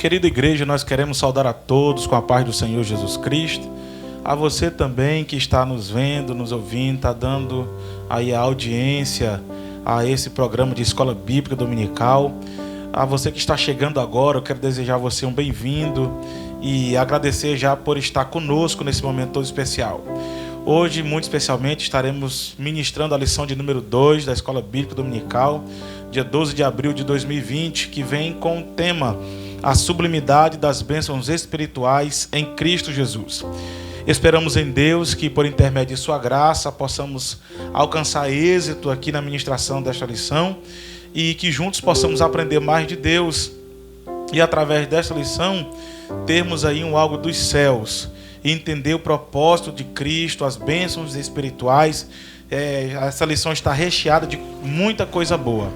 Querida igreja, nós queremos saudar a todos com a paz do Senhor Jesus Cristo. A você também que está nos vendo, nos ouvindo, está dando aí a audiência a esse programa de Escola Bíblica Dominical. A você que está chegando agora, eu quero desejar a você um bem-vindo e agradecer já por estar conosco nesse momento todo especial. Hoje, muito especialmente, estaremos ministrando a lição de número 2 da Escola Bíblica Dominical, dia 12 de abril de 2020, que vem com o tema A Sublimidade das Bênçãos Espirituais em Cristo Jesus. Esperamos em Deus que, por intermédio de sua graça, possamos alcançar êxito aqui na ministração desta lição e que juntos possamos aprender mais de Deus e, através desta lição, termos aí algo dos céus e entender o propósito de Cristo, as bênçãos espirituais. Essa lição está recheada de muita coisa boa.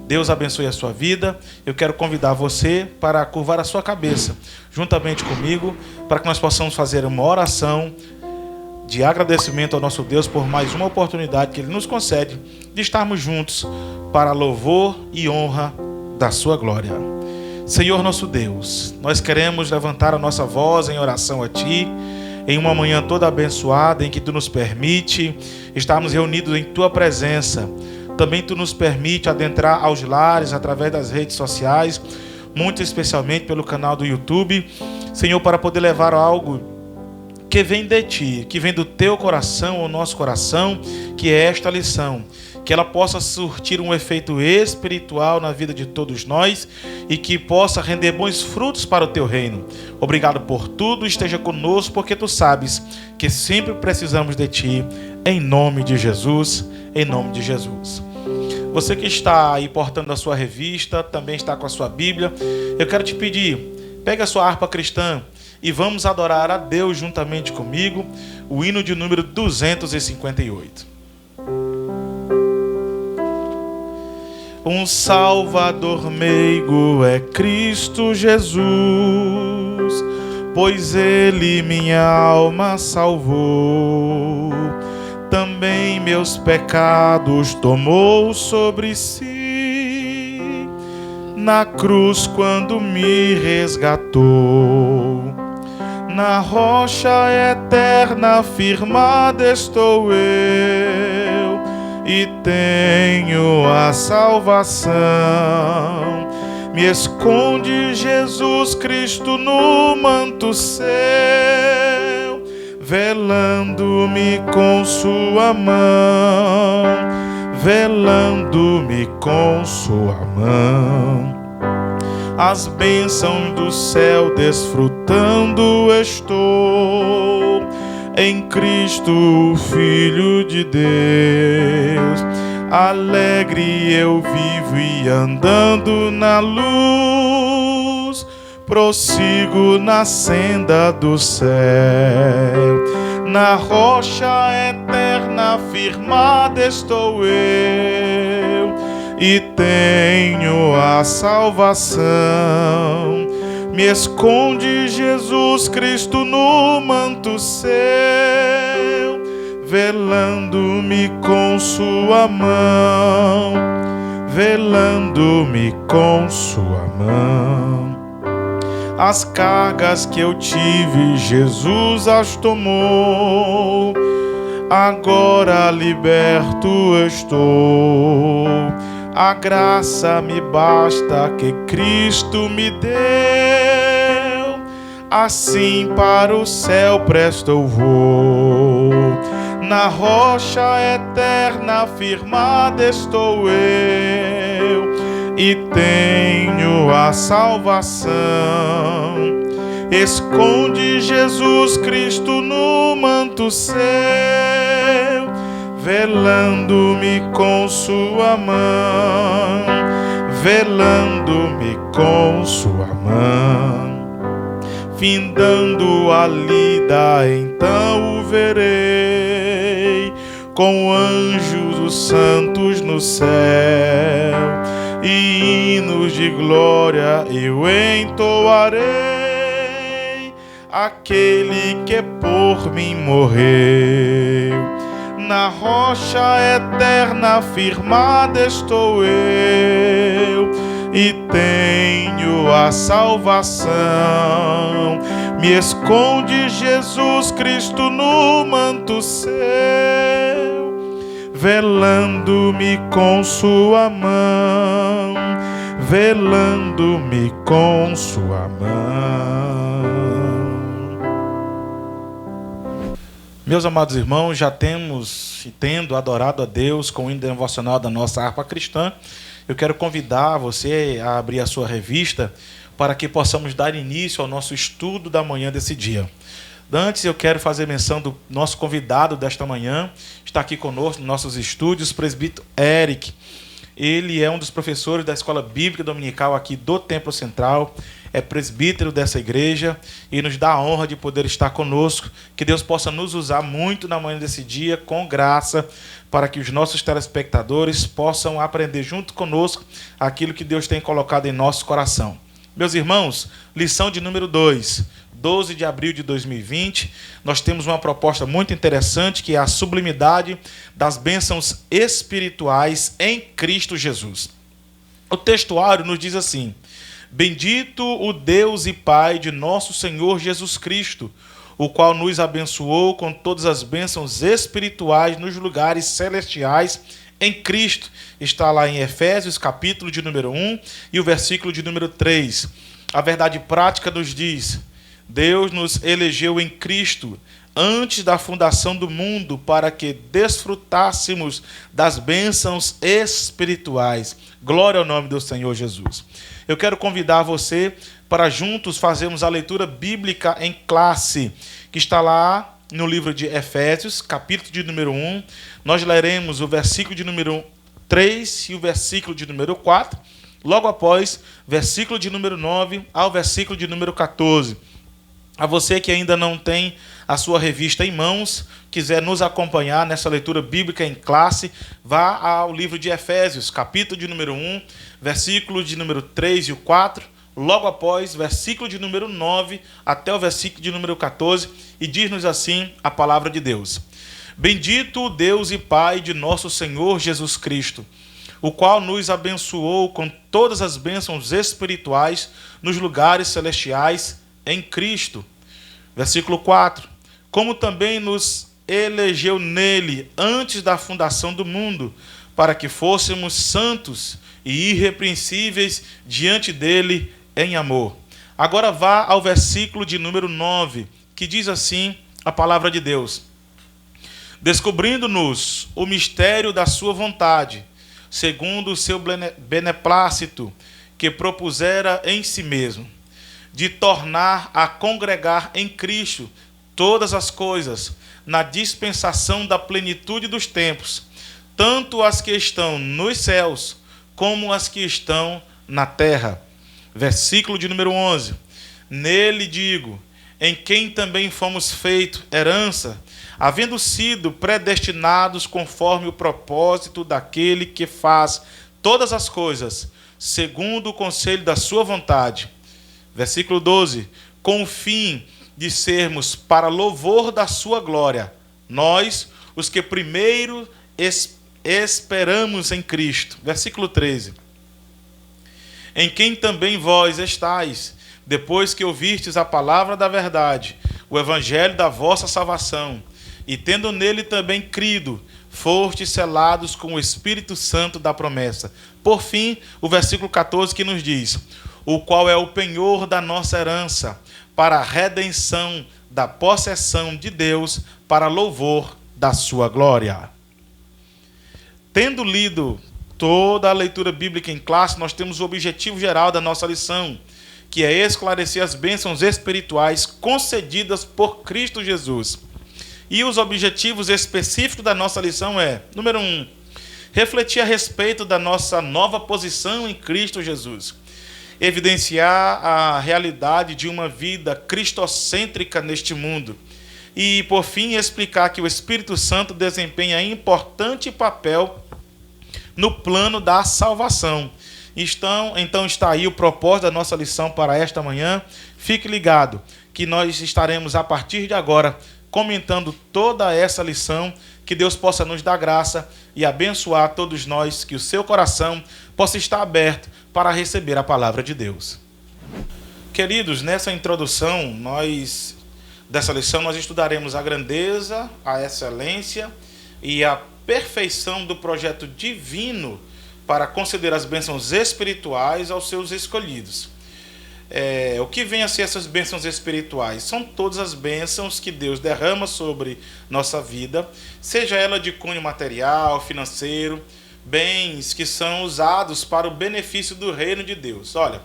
Deus abençoe a sua vida. Eu quero convidar você para curvar a sua cabeça juntamente comigo, para que nós possamos fazer uma oração de agradecimento ao nosso Deus por mais uma oportunidade que Ele nos concede de estarmos juntos para louvor e honra da sua glória. Senhor nosso Deus, nós queremos levantar a nossa voz em oração a Ti, em uma manhã toda abençoada em que Tu nos permite estarmos reunidos em Tua presença. Também Tu nos permite adentrar aos lares através das redes sociais, muito especialmente pelo canal do YouTube, Senhor, para poder levar algo que vem de Ti, que vem do Teu coração ao nosso coração, que é esta lição, que ela possa surtir um efeito espiritual na vida de todos nós e que possa render bons frutos para o Teu reino. Obrigado por tudo, esteja conosco, porque Tu sabes que sempre precisamos de Ti, em nome de Jesus. Em nome de Jesus. Você que está aí portando a sua revista, também está com a sua Bíblia, eu quero te pedir, pegue a sua harpa cristã e vamos adorar a Deus juntamente comigo, o hino de número 258. Um Salvador meigo é Cristo Jesus, pois Ele minha alma salvou. Também meus pecados tomou sobre si, na cruz quando me resgatou. Na rocha eterna firmada estou eu, e tenho a salvação. Me esconde Jesus Cristo no manto seu, velando-me com sua mão, velando-me com sua mão. As bênçãos do céu desfrutando estou, em Cristo, Filho de Deus. Alegre eu vivo e andando na luz, prossigo na senda do céu. Na rocha eterna firmada estou eu, e tenho a salvação. Me esconde Jesus Cristo no manto seu, velando-me com sua mão, velando-me com sua mão. As cargas que eu tive, Jesus as tomou. Agora liberto estou. A graça me basta que Cristo me deu. Assim para o céu presto eu vou. Na rocha eterna firmada estou eu, e tenho a salvação. Esconde Jesus Cristo no manto seu, velando-me com sua mão, velando-me com sua mão. Findando a lida, então o verei, com anjos os santos no céu, e hinos de glória eu entoarei, aquele que por mim morreu. Na rocha eterna firmada estou eu, e tenho a salvação. Me esconde Jesus Cristo no manto seu, velando-me com sua mão, velando-me com sua mão. Meus amados irmãos, já tendo adorado a Deus com o hino devocional da nossa harpa cristã, eu quero convidar você a abrir a sua revista para que possamos dar início ao nosso estudo da manhã desse dia. Antes, eu quero fazer menção do nosso convidado desta manhã. Está aqui conosco nos nossos estúdios, o presbítero Eric. Ele é um dos professores da Escola Bíblica Dominical aqui do Templo Central, é presbítero dessa igreja e nos dá a honra de poder estar conosco. Que Deus possa nos usar muito na manhã desse dia, com graça, para que os nossos telespectadores possam aprender junto conosco aquilo que Deus tem colocado em nosso coração. Meus irmãos, lição de número 2, 12 de abril de 2020, nós temos uma proposta muito interessante, que é a sublimidade das bênçãos espirituais em Cristo Jesus. O textuário nos diz assim: bendito o Deus e Pai de nosso Senhor Jesus Cristo, o qual nos abençoou com todas as bênçãos espirituais nos lugares celestiais em Cristo. Está lá em Efésios, capítulo de número 1 e o versículo de número 3. A verdade prática nos diz: Deus nos elegeu em Cristo antes da fundação do mundo para que desfrutássemos das bênçãos espirituais. Glória ao nome do Senhor Jesus. Eu quero convidar você para juntos fazermos a leitura bíblica em classe, que está lá no livro de Efésios, capítulo de número 1. Nós leremos o versículo de número 3 e o versículo de número 4, logo após, versículo de número 9 ao versículo de número 14. A você que ainda não tem a sua revista em mãos, quiser nos acompanhar nessa leitura bíblica em classe, vá ao livro de Efésios, capítulo de número 1, versículo de número 3 e o 4, logo após, versículo de número 9 até o versículo de número 14, e diz-nos assim a palavra de Deus: bendito o Deus e Pai de nosso Senhor Jesus Cristo, o qual nos abençoou com todas as bênçãos espirituais nos lugares celestiais em Cristo. Versículo 4. Como também nos elegeu nele antes da fundação do mundo, para que fôssemos santos e irrepreensíveis diante dele em amor. Agora vá ao versículo de número 9, que diz assim a palavra de Deus: descobrindo-nos o mistério da sua vontade, segundo o seu beneplácito, que propusera em si mesmo, de tornar a congregar em Cristo todas as coisas, na dispensação da plenitude dos tempos, tanto as que estão nos céus, como as que estão na terra. Versículo de número 11. Nele digo, em quem também fomos feitos herança, havendo sido predestinados conforme o propósito daquele que faz todas as coisas, segundo o conselho da sua vontade. Versículo 12. Com o fim de sermos para louvor da sua glória, nós, os que primeiro esperamos em Cristo. Versículo 13. Em quem também vós estáis, depois que ouvistes a palavra da verdade, o evangelho da vossa salvação, e tendo nele também crido, fostes selados com o Espírito Santo da promessa. Por fim, o versículo 14 que nos diz: o qual é o penhor da nossa herança, para a redenção da possessão de Deus, para louvor da sua glória. Tendo lido toda a leitura bíblica em classe, nós temos o objetivo geral da nossa lição, que é esclarecer as bênçãos espirituais concedidas por Cristo Jesus. E os objetivos específicos da nossa lição é, número 1, refletir a respeito da nossa nova posição em Cristo Jesus. Evidenciar a realidade de uma vida cristocêntrica neste mundo. E, por fim, explicar que o Espírito Santo desempenha importante papel no plano da salvação. Então está aí o propósito da nossa lição para esta manhã. Fique ligado que nós estaremos, a partir de agora, comentando toda essa lição Que Deus possa nos dar graça e abençoar todos nós, que o seu coração possa estar aberto para receber a palavra de Deus. Queridos, nessa introdução dessa lição, nós estudaremos a grandeza, a excelência e a perfeição do projeto divino para conceder as bênçãos espirituais aos seus escolhidos. O que vem a ser essas bênçãos espirituais? São todas as bênçãos que Deus derrama sobre nossa vida, seja ela de cunho material, financeiro, bens que são usados para o benefício do reino de Deus. Olha,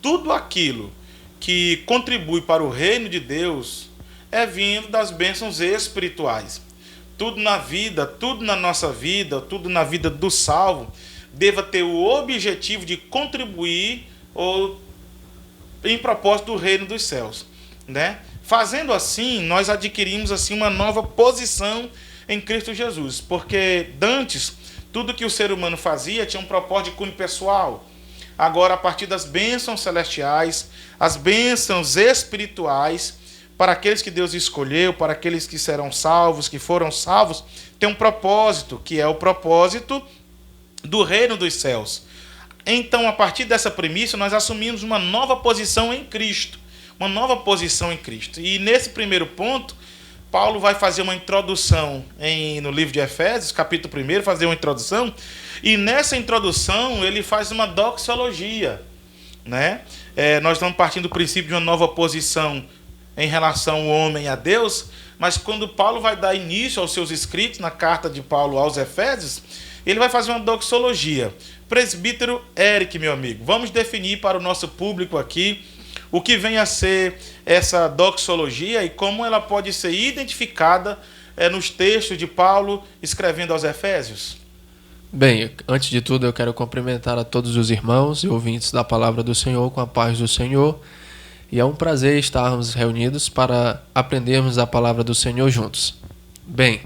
tudo aquilo que contribui para o reino de Deus é vindo das bênçãos espirituais. Tudo na vida, tudo na nossa vida, tudo na vida do salvo, deva ter o objetivo de contribuir em propósito do reino dos céus, né? Fazendo assim, nós adquirimos assim uma nova posição em Cristo Jesus, porque dantes tudo que o ser humano fazia tinha um propósito de cunho pessoal. Agora, a partir das bênçãos celestiais, as bênçãos espirituais, para aqueles que Deus escolheu, para aqueles que serão salvos, que foram salvos, tem um propósito, que é o propósito do reino dos céus. Então, a partir dessa premissa, nós assumimos uma nova posição em Cristo. Uma nova posição em Cristo. E nesse primeiro ponto, Paulo vai fazer uma introdução no livro de Efésios, capítulo 1, fazer uma introdução. E nessa introdução, ele faz uma doxologia, né? Nós estamos partindo do princípio de uma nova posição em relação ao homem e a Deus, mas quando Paulo vai dar início aos seus escritos, na carta de Paulo aos Efésios, ele vai fazer uma doxologia. Presbítero Eric, meu amigo, vamos definir para o nosso público aqui o que vem a ser essa doxologia e como ela pode ser identificada nos textos de Paulo escrevendo aos Efésios. Bem, antes de tudo eu quero cumprimentar a todos os irmãos e ouvintes da Palavra do Senhor com a paz do Senhor. E é um prazer estarmos reunidos para aprendermos a Palavra do Senhor juntos. Bem,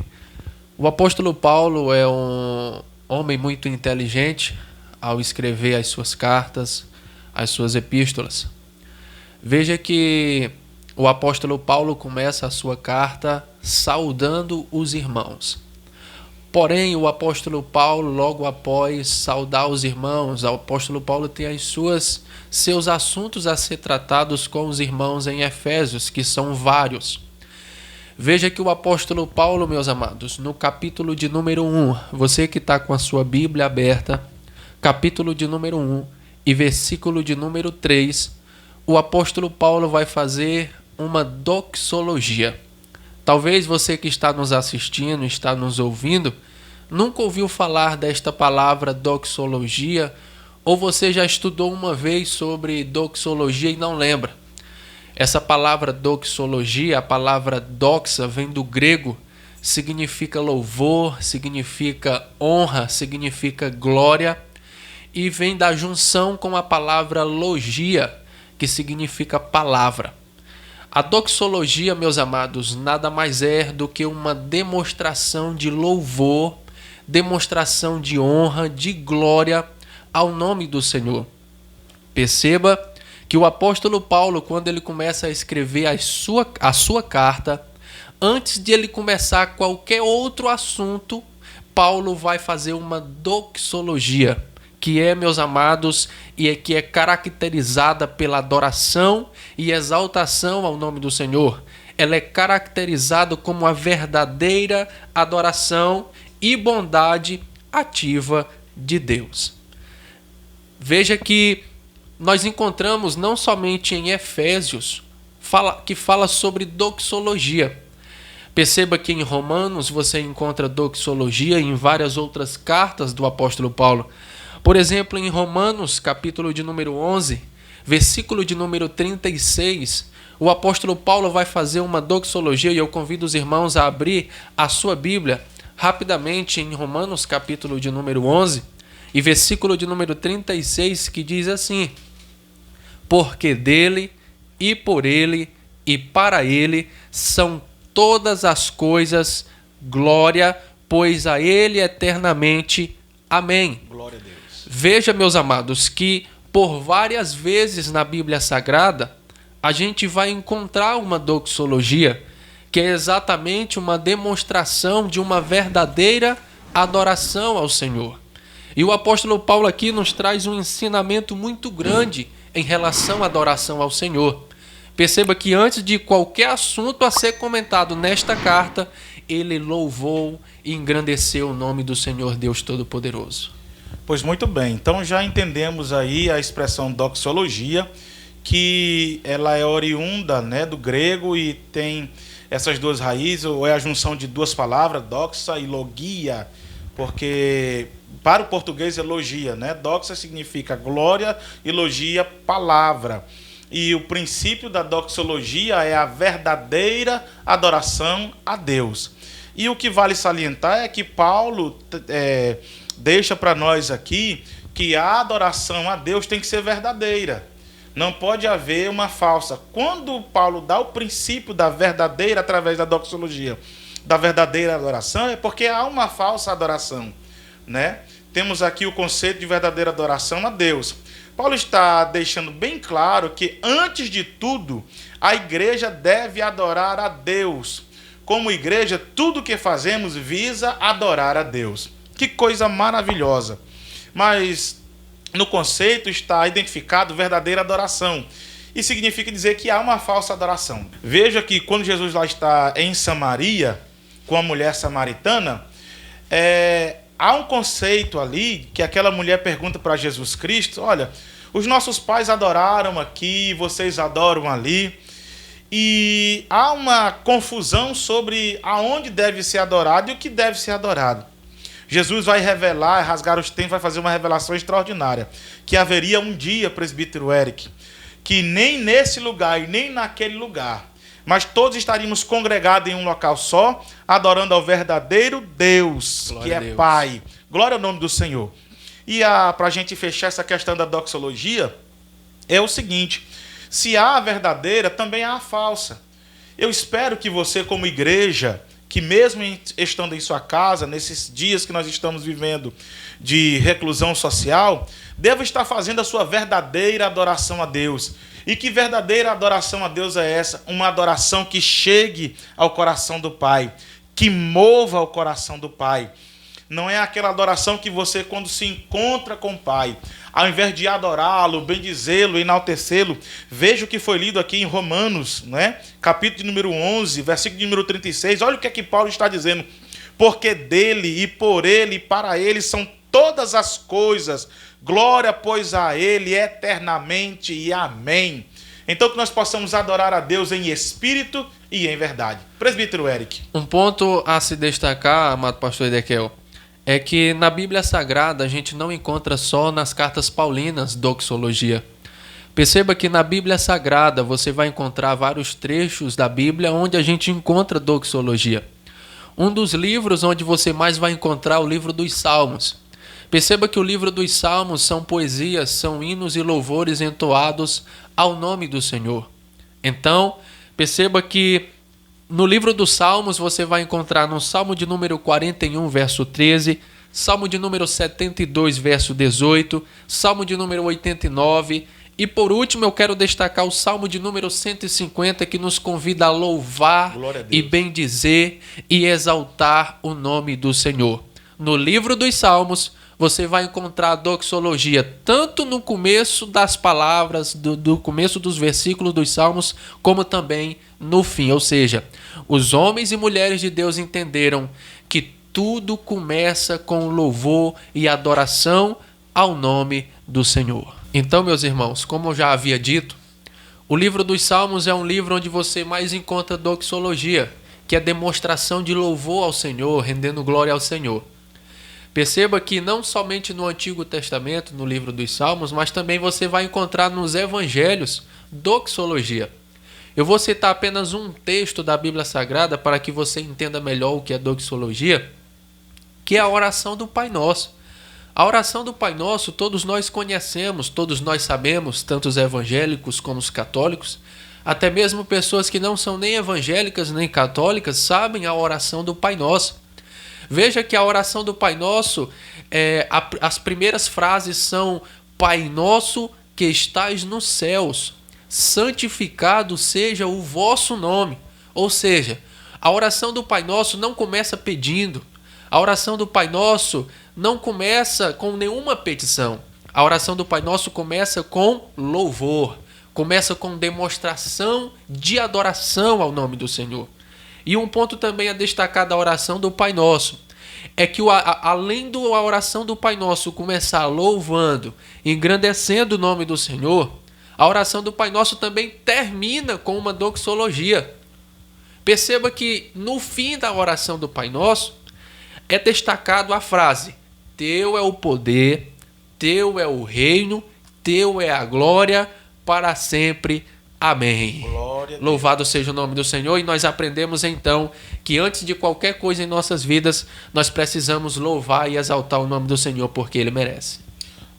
o apóstolo Paulo é um homem muito inteligente ao escrever as suas cartas, as suas epístolas. Veja que o apóstolo Paulo começa a sua carta saudando os irmãos. Porém, o apóstolo Paulo, logo após saudar os irmãos, o apóstolo Paulo tem seus assuntos a ser tratados com os irmãos em Efésios, que são vários. Veja que o apóstolo Paulo, meus amados, no capítulo de número 1, você que está com a sua Bíblia aberta, capítulo de número 1 e versículo de número 3, o apóstolo Paulo vai fazer uma doxologia. Talvez você que está nos assistindo, está nos ouvindo, nunca ouviu falar desta palavra doxologia, ou você já estudou uma vez sobre doxologia e não lembra. Essa palavra doxologia, a palavra doxa, vem do grego, significa louvor, significa honra, significa glória, e vem da junção com a palavra logia, que significa palavra. A doxologia, meus amados, nada mais é do que uma demonstração de louvor, demonstração de honra, de glória ao nome do Senhor. Perceba que o apóstolo Paulo, quando ele começa a escrever a sua carta, antes de ele começar qualquer outro assunto, Paulo vai fazer uma doxologia, que é, meus amados, que é caracterizada pela adoração e exaltação ao nome do Senhor. Ela é caracterizada como a verdadeira adoração e bondade ativa de Deus. Veja que nós encontramos não somente em Efésios, que fala sobre doxologia. Perceba que em Romanos você encontra doxologia e em várias outras cartas do apóstolo Paulo. Por exemplo, em Romanos, capítulo de número 11, versículo de número 36, o apóstolo Paulo vai fazer uma doxologia e eu convido os irmãos a abrir a sua Bíblia rapidamente em Romanos, capítulo de número 11 e versículo de número 36, que diz assim: porque dele e por ele e para ele são todas as coisas, glória, pois a ele eternamente. Amém. Glória a Deus. Veja, meus amados, que por várias vezes na Bíblia Sagrada a gente vai encontrar uma doxologia que é exatamente uma demonstração de uma verdadeira adoração ao Senhor. E o apóstolo Paulo aqui nos traz um ensinamento muito grande em relação à adoração ao Senhor. Perceba que antes de qualquer assunto a ser comentado nesta carta, ele louvou e engrandeceu o nome do Senhor Deus Todo-Poderoso. Pois muito bem, então já entendemos aí a expressão doxologia, que ela é oriunda, né, do grego e tem essas duas raízes, ou é a junção de duas palavras, doxa e logia, porque para o português é logia, né? Doxa significa glória e logia, palavra. E o princípio da doxologia é a verdadeira adoração a Deus. E o que vale salientar é que Paulo deixa para nós aqui que a adoração a Deus tem que ser verdadeira. Não pode haver uma falsa. Quando Paulo dá o princípio da verdadeira através da doxologia, da verdadeira adoração, é porque há uma falsa adoração, né? Temos aqui o conceito de verdadeira adoração a Deus. Paulo está deixando bem claro que, antes de tudo, a igreja deve adorar a Deus. Como igreja, tudo que fazemos visa adorar a Deus. Que coisa maravilhosa! Mas no conceito está identificado verdadeira adoração. E significa dizer que há uma falsa adoração. Veja que quando Jesus lá está em Samaria, com a mulher samaritana, há um conceito ali que aquela mulher pergunta para Jesus Cristo: olha, os nossos pais adoraram aqui, vocês adoram ali. E há uma confusão sobre aonde deve ser adorado e o que deve ser adorado. Jesus vai revelar, rasgar os tempos, vai fazer uma revelação extraordinária, que haveria um dia, presbítero Eric, que nem nesse lugar e nem naquele lugar, mas todos estaríamos congregados em um local só, adorando ao verdadeiro Deus, Glória que é a Deus. Pai. Glória ao nome do Senhor. E para a gente fechar essa questão da doxologia, é o seguinte: se há a verdadeira, também há a falsa. Eu espero que você, como igreja, que mesmo estando em sua casa, nesses dias que nós estamos vivendo de reclusão social, deva estar fazendo a sua verdadeira adoração a Deus. E que verdadeira adoração a Deus é essa? Uma adoração que chegue ao coração do Pai, que mova o coração do Pai. Não é aquela adoração que você, quando se encontra com o Pai, ao invés de adorá-lo, bendizê-lo, enaltecê-lo, veja o que foi lido aqui em Romanos, né? Capítulo de número 11, versículo de número 36. Olha o que é que Paulo está dizendo. Porque dele e por ele e para ele são todas as coisas. Glória, pois, a ele eternamente e amém. Então que nós possamos adorar a Deus em espírito e em verdade. Presbítero Eric. Um ponto a se destacar, amado pastor Edequiel, é que na Bíblia Sagrada a gente não encontra só nas cartas paulinas doxologia. Perceba que na Bíblia Sagrada você vai encontrar vários trechos da Bíblia onde a gente encontra doxologia. Um dos livros onde você mais vai encontrar é o livro dos Salmos. Perceba que o livro dos Salmos são poesias, são hinos e louvores entoados ao nome do Senhor. Então, perceba que no livro dos Salmos você vai encontrar no Salmo de número 41, verso 13, Salmo de número 72, verso 18, Salmo de número 89 e por último eu quero destacar o Salmo de número 150 que nos convida a louvar e bendizer e exaltar o nome do Senhor. No livro dos Salmos você vai encontrar a doxologia tanto no começo das palavras, do começo dos versículos dos Salmos, como também no fim. Ou seja, os homens e mulheres de Deus entenderam que tudo começa com louvor e adoração ao nome do Senhor. Então, meus irmãos, como eu já havia dito, o livro dos Salmos é um livro onde você mais encontra doxologia, que é demonstração de louvor ao Senhor, rendendo glória ao Senhor. Perceba que não somente no Antigo Testamento, no livro dos Salmos, mas também você vai encontrar nos Evangelhos doxologia. Eu vou citar apenas um texto da Bíblia Sagrada para que você entenda melhor o que é doxologia, que é a oração do Pai Nosso. A oração do Pai Nosso todos nós conhecemos, todos nós sabemos, tanto os evangélicos como os católicos, até mesmo pessoas que não são nem evangélicas nem católicas sabem a oração do Pai Nosso. Veja que a oração do Pai Nosso, as primeiras frases são: Pai Nosso que estais nos céus, santificado seja o vosso nome. Ou seja, A oração do Pai Nosso não começa pedindo. A oração do Pai Nosso não começa com nenhuma petição. A oração do Pai Nosso começa com louvor, começa com demonstração de adoração ao nome do Senhor. E um ponto também a destacar da oração do Pai Nosso é que além da oração do Pai Nosso começar louvando, engrandecendo o nome do Senhor, a oração do Pai Nosso também termina com uma doxologia. Perceba que no fim da oração do Pai Nosso é destacado a frase: Teu é o poder, Teu é o reino, Teu é a glória, para sempre. Amém. Louvado seja o nome do Senhor. E nós aprendemos então que antes de qualquer coisa em nossas vidas, nós precisamos louvar e exaltar o nome do Senhor, porque Ele merece.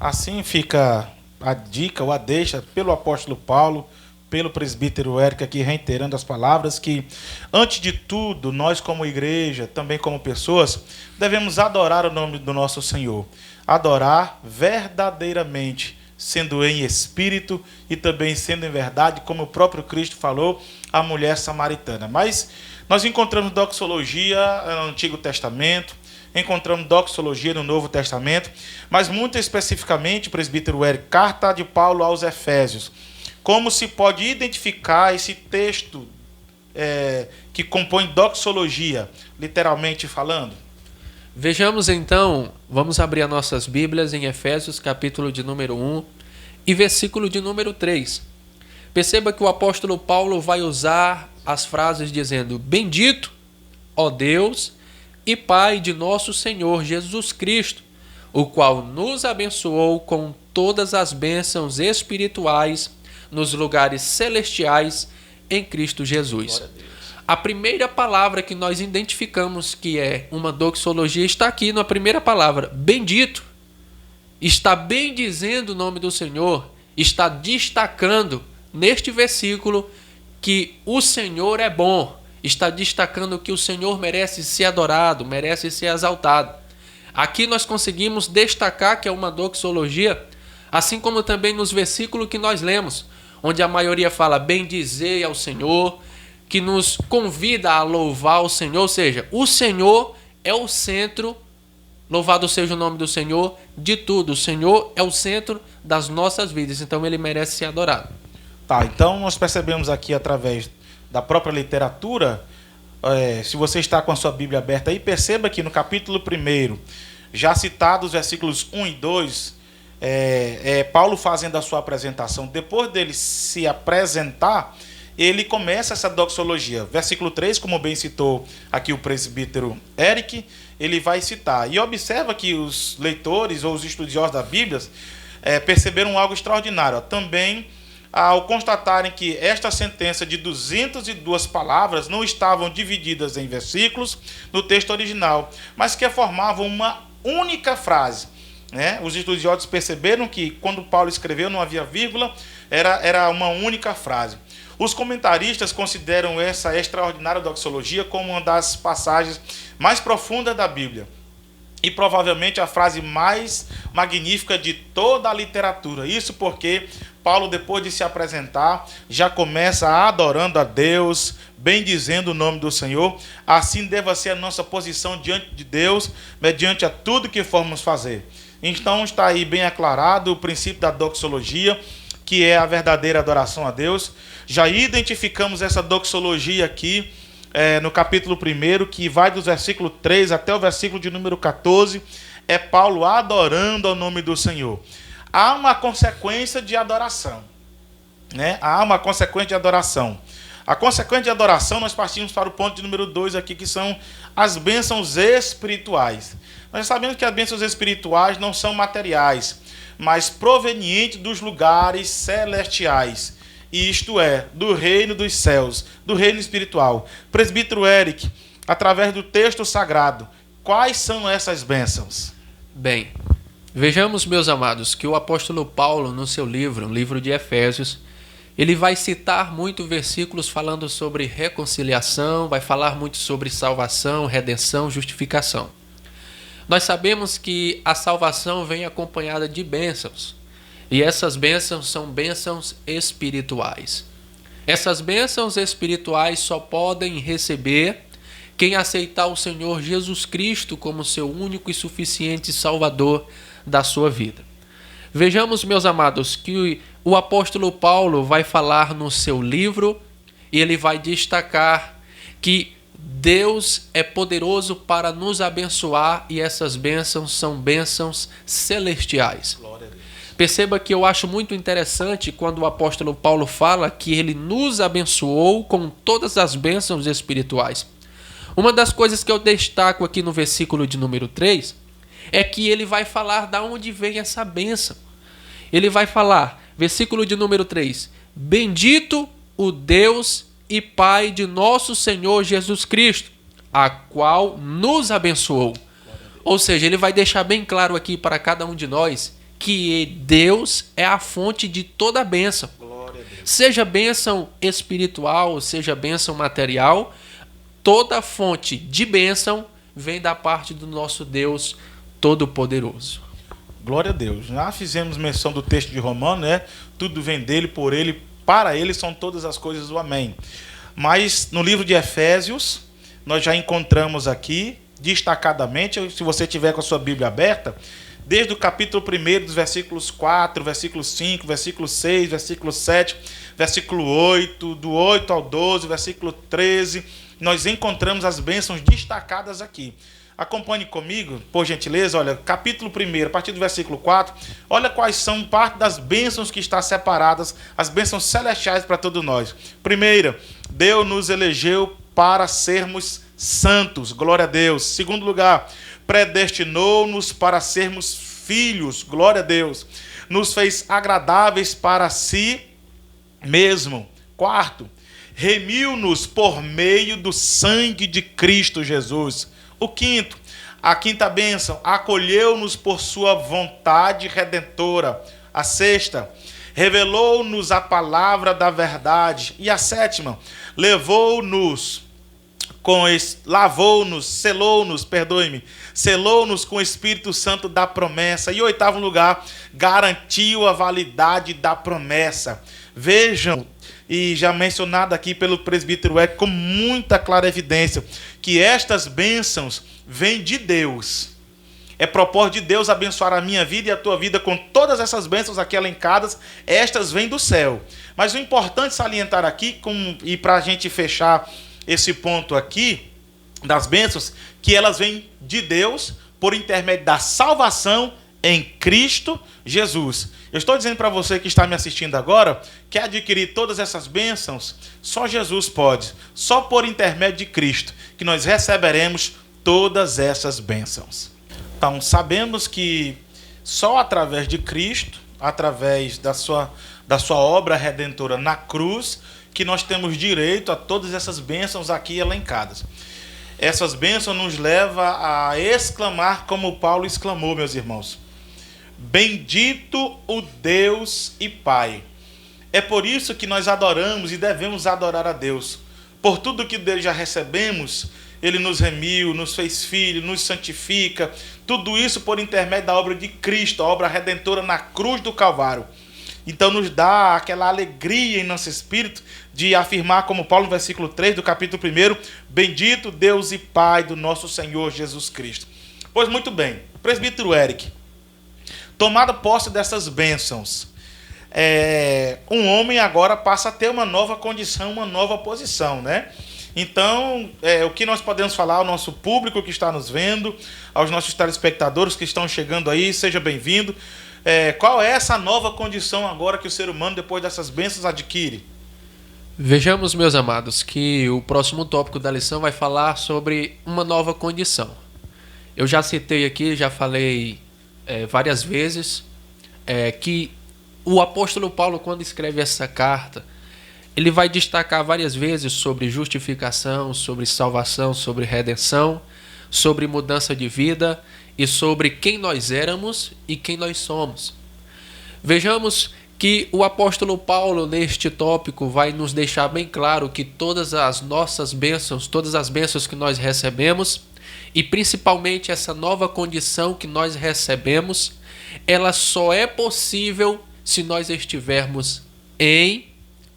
Assim fica a dica ou a deixa pelo apóstolo Paulo, pelo presbítero Érico aqui reiterando as palavras que, antes de tudo, nós como igreja, também como pessoas, devemos adorar o nome do nosso Senhor. Adorar verdadeiramente, sendo em espírito e também sendo em verdade, como o próprio Cristo falou, a mulher samaritana. Mas nós encontramos doxologia no Antigo Testamento, encontramos doxologia no Novo Testamento, mas muito especificamente, presbítero Érico, carta de Paulo aos Efésios. Como se pode identificar esse texto que compõe doxologia, literalmente falando? Vejamos então, vamos abrir as nossas Bíblias em Efésios, capítulo de número 1 e versículo de número 3. Perceba que o apóstolo Paulo vai usar as frases dizendo: Bendito, ó Deus e Pai de nosso Senhor Jesus Cristo, o qual nos abençoou com todas as bênçãos espirituais nos lugares celestiais em Cristo Jesus. A primeira palavra que nós identificamos que é uma doxologia está aqui na primeira palavra, bendito. Está bendizendo o nome do Senhor, está destacando neste versículo que o Senhor é bom, está destacando que o Senhor merece ser adorado, merece ser exaltado. Aqui nós conseguimos destacar que é uma doxologia, assim como também nos versículos que nós lemos, onde a maioria fala bendizei ao Senhor, que nos convida a louvar o Senhor, ou seja, o Senhor é o centro, louvado seja o nome do Senhor, de tudo. O Senhor é o centro das nossas vidas, então Ele merece ser adorado. Tá, então nós percebemos aqui através da própria literatura, se você está com a sua Bíblia aberta aí, perceba que no capítulo 1, já citados os versículos 1 e 2, Paulo fazendo a sua apresentação, depois dele se apresentar, ele começa essa doxologia. Versículo 3, como bem citou aqui o presbítero Érico, ele vai citar. E observa que os leitores ou os estudiosos da Bíblia perceberam algo extraordinário. Também, ao constatarem que esta sentença de 202 palavras não estavam divididas em versículos no texto original, mas que formavam uma única frase. Os estudiosos perceberam que quando Paulo escreveu não havia vírgula, era uma única frase. Os comentaristas consideram essa extraordinária doxologia como uma das passagens mais profundas da Bíblia e provavelmente a frase mais magnífica de toda a literatura. Isso porque Paulo, depois de se apresentar, já começa adorando a Deus, bendizendo o nome do Senhor. Assim deva ser a nossa posição diante de Deus, mediante a tudo que formos fazer. Então está aí bem aclarado o princípio da doxologia, que é a verdadeira adoração a Deus. Já identificamos essa doxologia aqui no capítulo 1, que vai do versículo 3 até o versículo de número 14, é Paulo adorando ao nome do Senhor. Há uma consequência de adoração. Há uma consequência de adoração. A consequência de adoração, nós partimos para o ponto de número 2 aqui, que são as bênçãos espirituais. Nós sabemos que as bênçãos espirituais não são materiais, mas provenientes dos lugares celestiais. Isto é, do reino dos céus, do reino espiritual. Presbítero Érico, através do texto sagrado, quais são essas bênçãos? Bem, vejamos, meus amados, que o apóstolo Paulo, no seu livro, o livro de Efésios, ele vai citar muitos versículos falando sobre reconciliação, vai falar muito sobre salvação, redenção, justificação. Nós sabemos que a salvação vem acompanhada de bênçãos. E essas bênçãos são bênçãos espirituais. Essas bênçãos espirituais só podem receber quem aceitar o Senhor Jesus Cristo como seu único e suficiente Salvador da sua vida. Vejamos, meus amados, que o apóstolo Paulo vai falar no seu livro e ele vai destacar que Deus é poderoso para nos abençoar e essas bênçãos são bênçãos celestiais. Perceba que eu acho muito interessante quando o apóstolo Paulo fala que ele nos abençoou com todas as bênçãos espirituais. Uma das coisas que eu destaco aqui no versículo de número 3 é que ele vai falar de onde vem essa bênção. Ele vai falar, versículo de número 3, bendito o Deus e Pai de nosso Senhor Jesus Cristo, a qual nos abençoou. Ou seja, ele vai deixar bem claro aqui para cada um de nós que Deus é a fonte de toda a bênção. Seja bênção espiritual, seja bênção material, toda fonte de bênção vem da parte do nosso Deus Todo-Poderoso. Glória a Deus. Já fizemos menção do texto de Romanos, né? Tudo vem dele, por ele, para ele são todas as coisas do amém. Mas no livro de Efésios, nós já encontramos aqui, destacadamente, se você tiver com a sua Bíblia aberta, desde o capítulo 1, dos versículos 4, versículo 5, versículo 6, versículo 7, versículo 8, do 8 ao 12, versículo 13, nós encontramos as bênçãos destacadas aqui. Acompanhe comigo, por gentileza, olha, capítulo 1, a partir do versículo 4, olha quais são parte das bênçãos que estão separadas, as bênçãos celestiais para todos nós. Primeira, Deus nos elegeu para sermos santos, glória a Deus. Segundo lugar, predestinou-nos para sermos filhos, glória a Deus. Nos fez agradáveis para si mesmo. Quarto, remiu-nos por meio do sangue de Cristo Jesus. O quinto, a quinta bênção, acolheu-nos por sua vontade redentora. A sexta, revelou-nos a palavra da verdade. E a sétima, selou-nos com o Espírito Santo da promessa. E oitavo lugar, garantiu a validade da promessa. Vejam, e já mencionado aqui pelo presbítero Eric com muita clara evidência, que estas bênçãos vêm de Deus. É propósito de Deus abençoar a minha vida e a tua vida com todas essas bênçãos aqui elencadas, estas vêm do céu. Mas o importante salientar aqui, e para a gente fechar esse ponto aqui, das bênçãos, que elas vêm de Deus por intermédio da salvação em Cristo Jesus. Eu estou dizendo para você que está me assistindo agora, quer adquirir todas essas bênçãos, só Jesus pode, só por intermédio de Cristo, que nós receberemos todas essas bênçãos. Então, sabemos que só através de Cristo, através da sua obra redentora na cruz, que nós temos direito a todas essas bênçãos aqui elencadas. Essas bênçãos nos levam a exclamar como Paulo exclamou, meus irmãos. Bendito o Deus e Pai. É por isso que nós adoramos e devemos adorar a Deus. Por tudo que dele já recebemos, ele nos remiu, nos fez filho, nos santifica. Tudo isso por intermédio da obra de Cristo, a obra redentora na cruz do Calvário. Então nos dá aquela alegria em nosso espírito de afirmar, como Paulo no versículo 3 do capítulo 1, bendito Deus e Pai do nosso Senhor Jesus Cristo. Pois muito bem, presbítero Eric, tomada posse dessas bênçãos, um homem agora passa a ter uma nova condição, uma nova posição, né? Então, o que nós podemos falar ao nosso público que está nos vendo, aos nossos telespectadores que estão chegando aí, seja bem-vindo. Qual é essa nova condição agora que o ser humano, depois dessas bênçãos, adquire? Vejamos, meus amados, que o próximo tópico da lição vai falar sobre uma nova condição. Eu já citei aqui, já falei várias vezes, que o apóstolo Paulo, quando escreve essa carta, ele vai destacar várias vezes sobre justificação, sobre salvação, sobre redenção, sobre mudança de vida e sobre quem nós éramos e quem nós somos. Vejamos que o apóstolo Paulo, neste tópico, vai nos deixar bem claro que todas as nossas bênçãos, todas as bênçãos que nós recebemos, e principalmente essa nova condição que nós recebemos, ela só é possível se nós estivermos em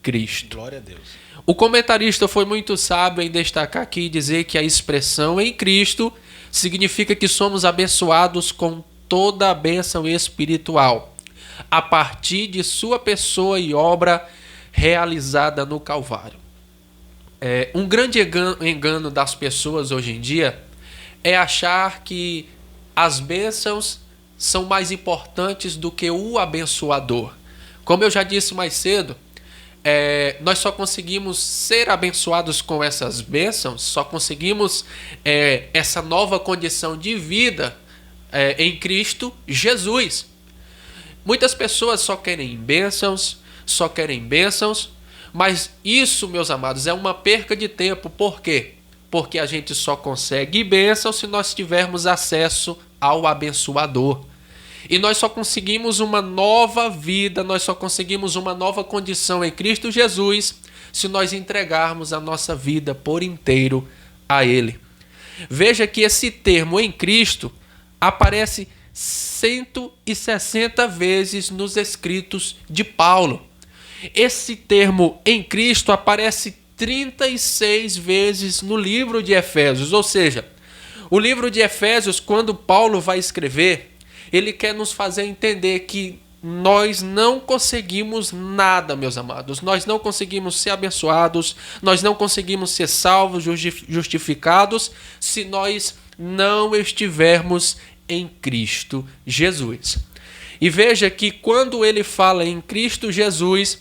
Cristo. Glória a Deus. O comentarista foi muito sábio em destacar aqui e dizer que a expressão em Cristo significa que somos abençoados com toda a bênção espiritual, a partir de sua pessoa e obra realizada no Calvário. Um grande engano das pessoas hoje em dia é achar que as bênçãos são mais importantes do que o abençoador. Como eu já disse mais cedo, nós só conseguimos ser abençoados com essas bênçãos, só conseguimos essa nova condição de vida em Cristo Jesus. Muitas pessoas só querem bênçãos, mas isso, meus amados, é uma perca de tempo. Por quê? Porque a gente só consegue bênção se nós tivermos acesso ao abençoador. E nós só conseguimos uma nova vida, nós só conseguimos uma nova condição em Cristo Jesus se nós entregarmos a nossa vida por inteiro a Ele. Veja que esse termo em Cristo aparece 160 vezes nos escritos de Paulo. Esse termo em Cristo aparece 36 vezes no livro de Efésios, ou seja, o livro de Efésios, quando Paulo vai escrever, ele quer nos fazer entender que nós não conseguimos nada, meus amados. Nós não conseguimos ser abençoados, nós não conseguimos ser salvos, justificados, se nós não estivermos em Cristo Jesus. E veja que quando ele fala em Cristo Jesus,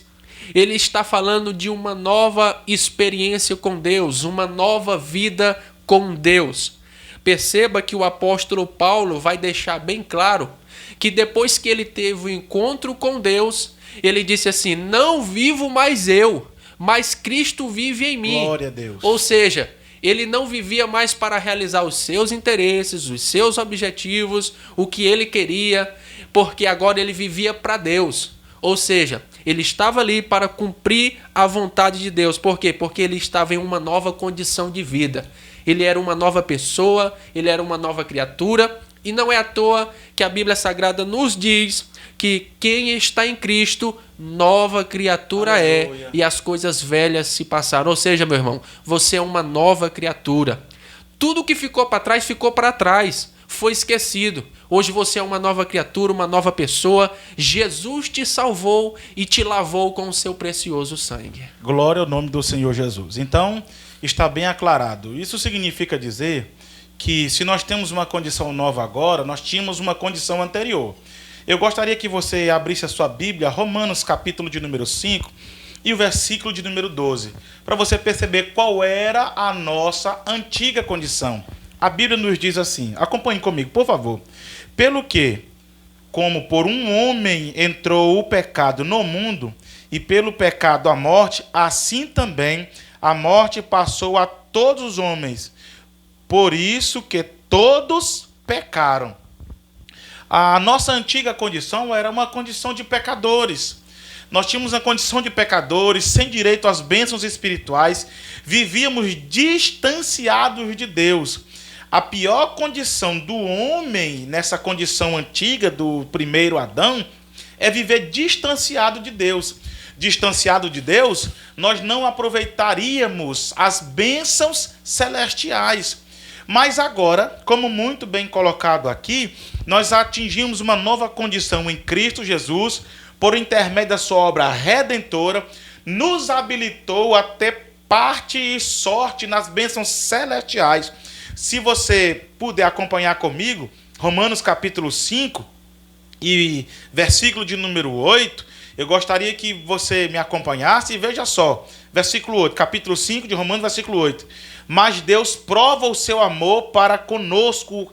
ele está falando de uma nova experiência com Deus, uma nova vida com Deus. Perceba que o apóstolo Paulo vai deixar bem claro que depois que ele teve o encontro com Deus, ele disse assim: não vivo mais eu, mas Cristo vive em mim. Glória a Deus. Ou seja, ele não vivia mais para realizar os seus interesses, os seus objetivos, o que ele queria, porque agora ele vivia para Deus. Ou seja, ele estava ali para cumprir a vontade de Deus. Por quê? Porque ele estava em uma nova condição de vida. Ele era uma nova pessoa, ele era uma nova criatura. E não é à toa que a Bíblia Sagrada nos diz que quem está em Cristo, nova criatura é, e as coisas velhas se passaram. Ou seja, meu irmão, você é uma nova criatura. Tudo que ficou para trás, foi esquecido. Hoje você é uma nova criatura, uma nova pessoa. Jesus te salvou e te lavou com o seu precioso sangue. Glória ao nome do Senhor Jesus. Então, está bem aclarado. Isso significa dizer que se nós temos uma condição nova agora, nós tínhamos uma condição anterior. Eu gostaria que você abrisse a sua Bíblia, Romanos capítulo de número 5 e o versículo de número 12, para você perceber qual era a nossa antiga condição. A Bíblia nos diz assim, acompanhe comigo, por favor. Pelo que, como por um homem entrou o pecado no mundo, e pelo pecado a morte, assim também a morte passou a todos os homens. Por isso que todos pecaram. A nossa antiga condição era uma condição de pecadores. Nós tínhamos uma condição de pecadores, sem direito às bênçãos espirituais, vivíamos distanciados de Deus. A pior condição do homem, nessa condição antiga do primeiro Adão, é viver distanciado de Deus. Distanciado de Deus, nós não aproveitaríamos as bênçãos celestiais. Mas agora, como muito bem colocado aqui, nós atingimos uma nova condição em Cristo Jesus, por intermédio da sua obra redentora, nos habilitou a ter parte e sorte nas bênçãos celestiais. Se você puder acompanhar comigo, Romanos capítulo 5 e versículo de número 8, eu gostaria que você me acompanhasse e veja só, versículo 8, capítulo 5 de Romanos, versículo 8. Mas Deus prova o seu amor para conosco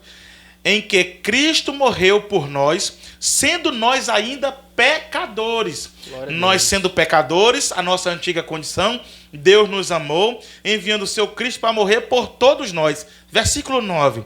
em que Cristo morreu por nós, sendo nós ainda pecadores. Nós sendo pecadores, a nossa antiga condição, Deus nos amou, enviando o seu Cristo para morrer por todos nós. Versículo 9.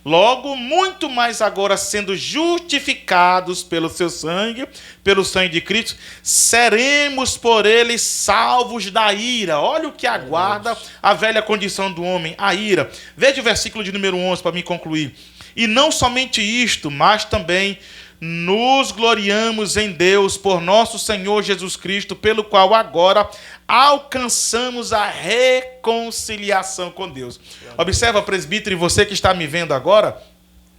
Logo, muito mais agora, sendo justificados pelo seu sangue, pelo sangue de Cristo, seremos por ele salvos da ira. Olha o que aguarda a velha condição do homem, a ira. Veja o versículo de número 11 para me concluir. E não somente isto, mas também nos gloriamos em Deus por nosso Senhor Jesus Cristo, pelo qual agora alcançamos a reconciliação com Deus. Observa, presbítero, e você que está me vendo agora,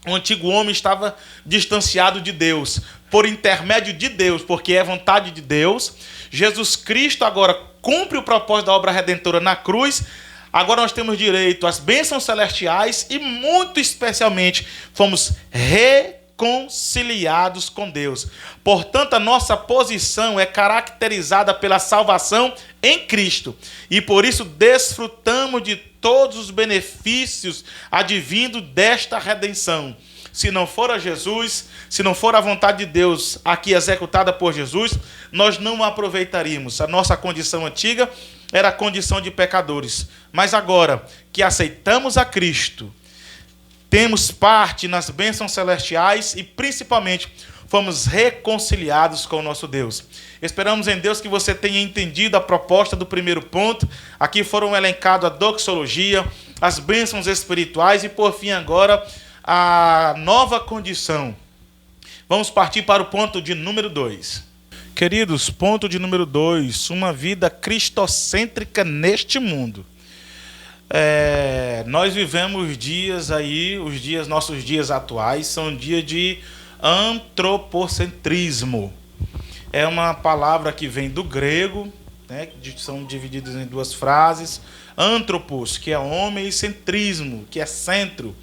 o antigo homem estava distanciado de Deus, por intermédio de Deus, porque é vontade de Deus. Jesus Cristo agora cumpre o propósito da obra redentora na cruz. Agora nós temos direito às bênçãos celestiais e, muito especialmente, fomos reconciliados com Deus. Portanto, a nossa posição é caracterizada pela salvação em Cristo. E por isso desfrutamos de todos os benefícios advindos desta redenção. Se não for a Jesus, se não for a vontade de Deus aqui executada por Jesus, nós não aproveitaríamos. A nossa condição antiga era a condição de pecadores. Mas agora que aceitamos a Cristo, temos parte nas bênçãos celestiais e principalmente fomos reconciliados com o nosso Deus. Esperamos em Deus que você tenha entendido a proposta do primeiro ponto. Aqui foram elencados a doxologia, as bênçãos espirituais e, por fim, agora, a nova condição. Vamos partir para o ponto de número 2. Queridos, ponto de número 2, uma vida cristocêntrica neste mundo. Nós vivemos dias aí, nossos dias atuais são dias de antropocentrismo. É uma palavra que vem do grego, né, são divididas em duas frases. Antropos, que é homem, e centrismo, que é centro.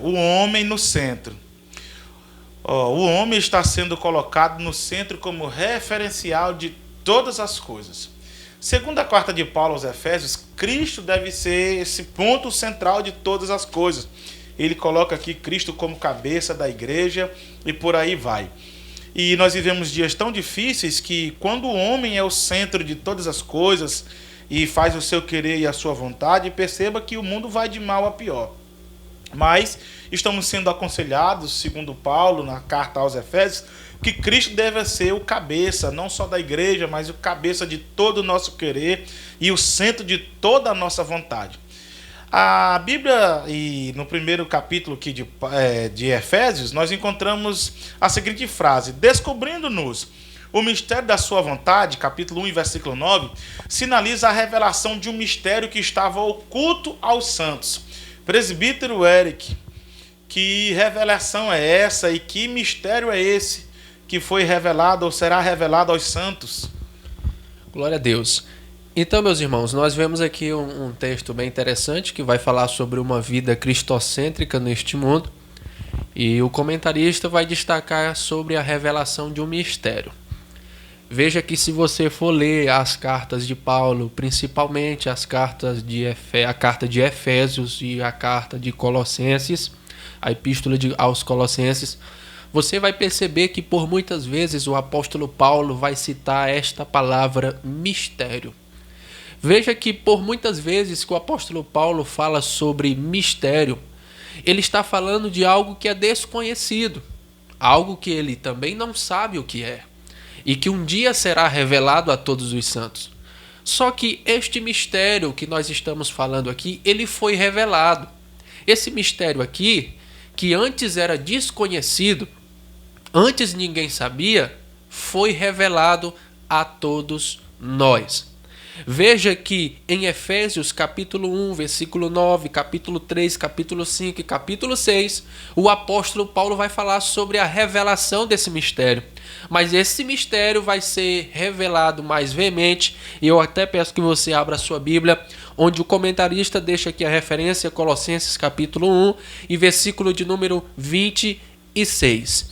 O homem no centro. O homem está sendo colocado no centro como referencial de todas as coisas. Segundo a carta de Paulo aos Efésios, Cristo deve ser esse ponto central de todas as coisas. Ele coloca aqui Cristo como cabeça da igreja e por aí vai. E nós vivemos dias tão difíceis que quando o homem é o centro de todas as coisas e faz o seu querer e a sua vontade, perceba que o mundo vai de mal a pior. Mas estamos sendo aconselhados, segundo Paulo, na carta aos Efésios, que Cristo deve ser o cabeça, não só da igreja, mas o cabeça de todo o nosso querer e o centro de toda a nossa vontade. A Bíblia, e no primeiro capítulo aqui de Efésios, nós encontramos a seguinte frase: descobrindo-nos o mistério da sua vontade, capítulo 1, versículo 9, sinaliza a revelação de um mistério que estava oculto aos santos. Presbítero Eric, que revelação é essa e que mistério é esse que foi revelado ou será revelado aos santos? Glória a Deus. Então, meus irmãos, nós vemos aqui um texto bem interessante que vai falar sobre uma vida cristocêntrica neste mundo, e o comentarista vai destacar sobre a revelação de um mistério. Veja que se você for ler as cartas de Paulo, principalmente a carta de Efésios e a carta de Colossenses, a epístola aos Colossenses, você vai perceber que por muitas vezes o apóstolo Paulo vai citar esta palavra mistério. Veja que por muitas vezes que o apóstolo Paulo fala sobre mistério, ele está falando de algo que é desconhecido, algo que ele também não sabe o que é, e que um dia será revelado a todos os santos. Só que este mistério que nós estamos falando aqui, ele foi revelado. Esse mistério aqui, que antes era desconhecido, antes ninguém sabia, foi revelado a todos nós. Veja que em Efésios capítulo 1, versículo 9, capítulo 3, capítulo 5 e capítulo 6, o apóstolo Paulo vai falar sobre a revelação desse mistério. Mas esse mistério vai ser revelado mais veemente, e eu até peço que você abra a sua Bíblia, onde o comentarista deixa aqui a referência, Colossenses capítulo 1 e versículo de número 26.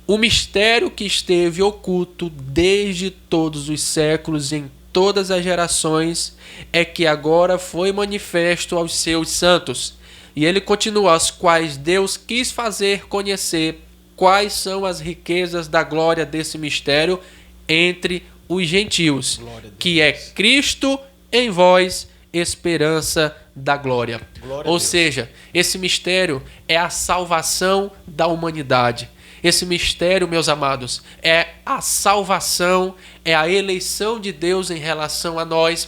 O mistério que esteve oculto desde todos os séculos em todas as gerações é que agora foi manifesto aos seus santos. E ele continua: aos quais Deus quis fazer conhecer quais são as riquezas da glória desse mistério entre os gentios, que é Cristo em vós, esperança da glória. Ou seja, esse mistério é a salvação da humanidade. Esse mistério, meus amados, é a salvação, é a eleição de Deus em relação a nós.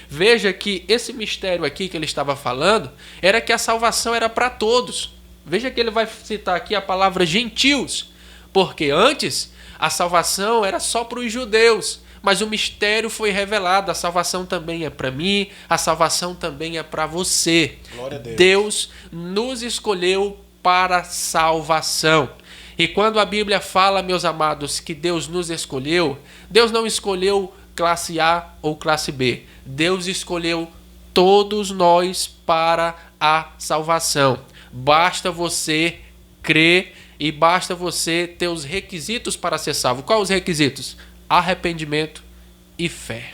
Veja que esse mistério aqui que ele estava falando era que a salvação era para todos. Veja que ele vai citar aqui a palavra gentios, porque antes a salvação era só para os judeus, mas o mistério foi revelado, a salvação também é para mim, a salvação também é para você. Glória a Deus. Deus nos escolheu para salvação. E quando a Bíblia fala, meus amados, que Deus nos escolheu, Deus não escolheu classe A ou classe B. Deus escolheu todos nós para a salvação. Basta você crer e basta você ter os requisitos para ser salvo. Quais os requisitos? Arrependimento e fé.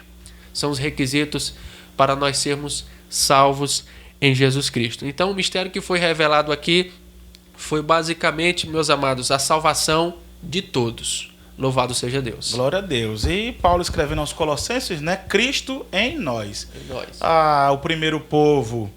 São os requisitos para nós sermos salvos em Jesus Cristo. Então, o mistério que foi revelado aqui foi basicamente, meus amados, a salvação de todos. Louvado seja Deus. Glória a Deus. E Paulo escrevendo aos Colossenses, né? Cristo em nós. Em nós. O primeiro povo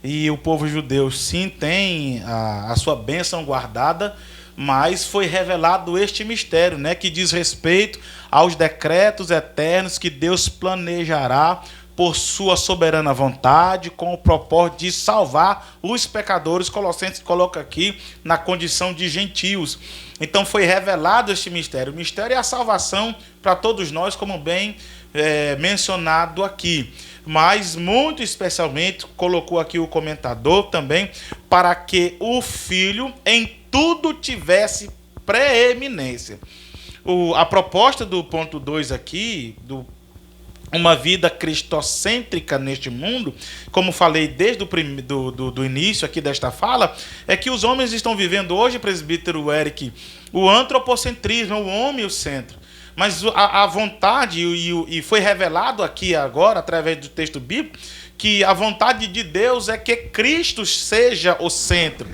e o povo judeu, sim, tem a sua bênção guardada, mas foi revelado este mistério, né? Que diz respeito aos decretos eternos que Deus planejará por sua soberana vontade, com o propósito de salvar os pecadores. Colossenses coloca aqui na condição de gentios. Então foi revelado este mistério. O mistério é a salvação para todos nós, como bem mencionado aqui. Mas muito especialmente, colocou aqui o comentador também, para que o Filho em tudo tivesse preeminência. A proposta do ponto 2 aqui, uma vida cristocêntrica neste mundo, como falei desde do início aqui desta fala, é que os homens estão vivendo hoje, presbítero Eric, o antropocentrismo, o homem o centro. Mas a vontade, e foi revelado aqui agora, através do texto bíblico, que a vontade de Deus é que Cristo seja o centro.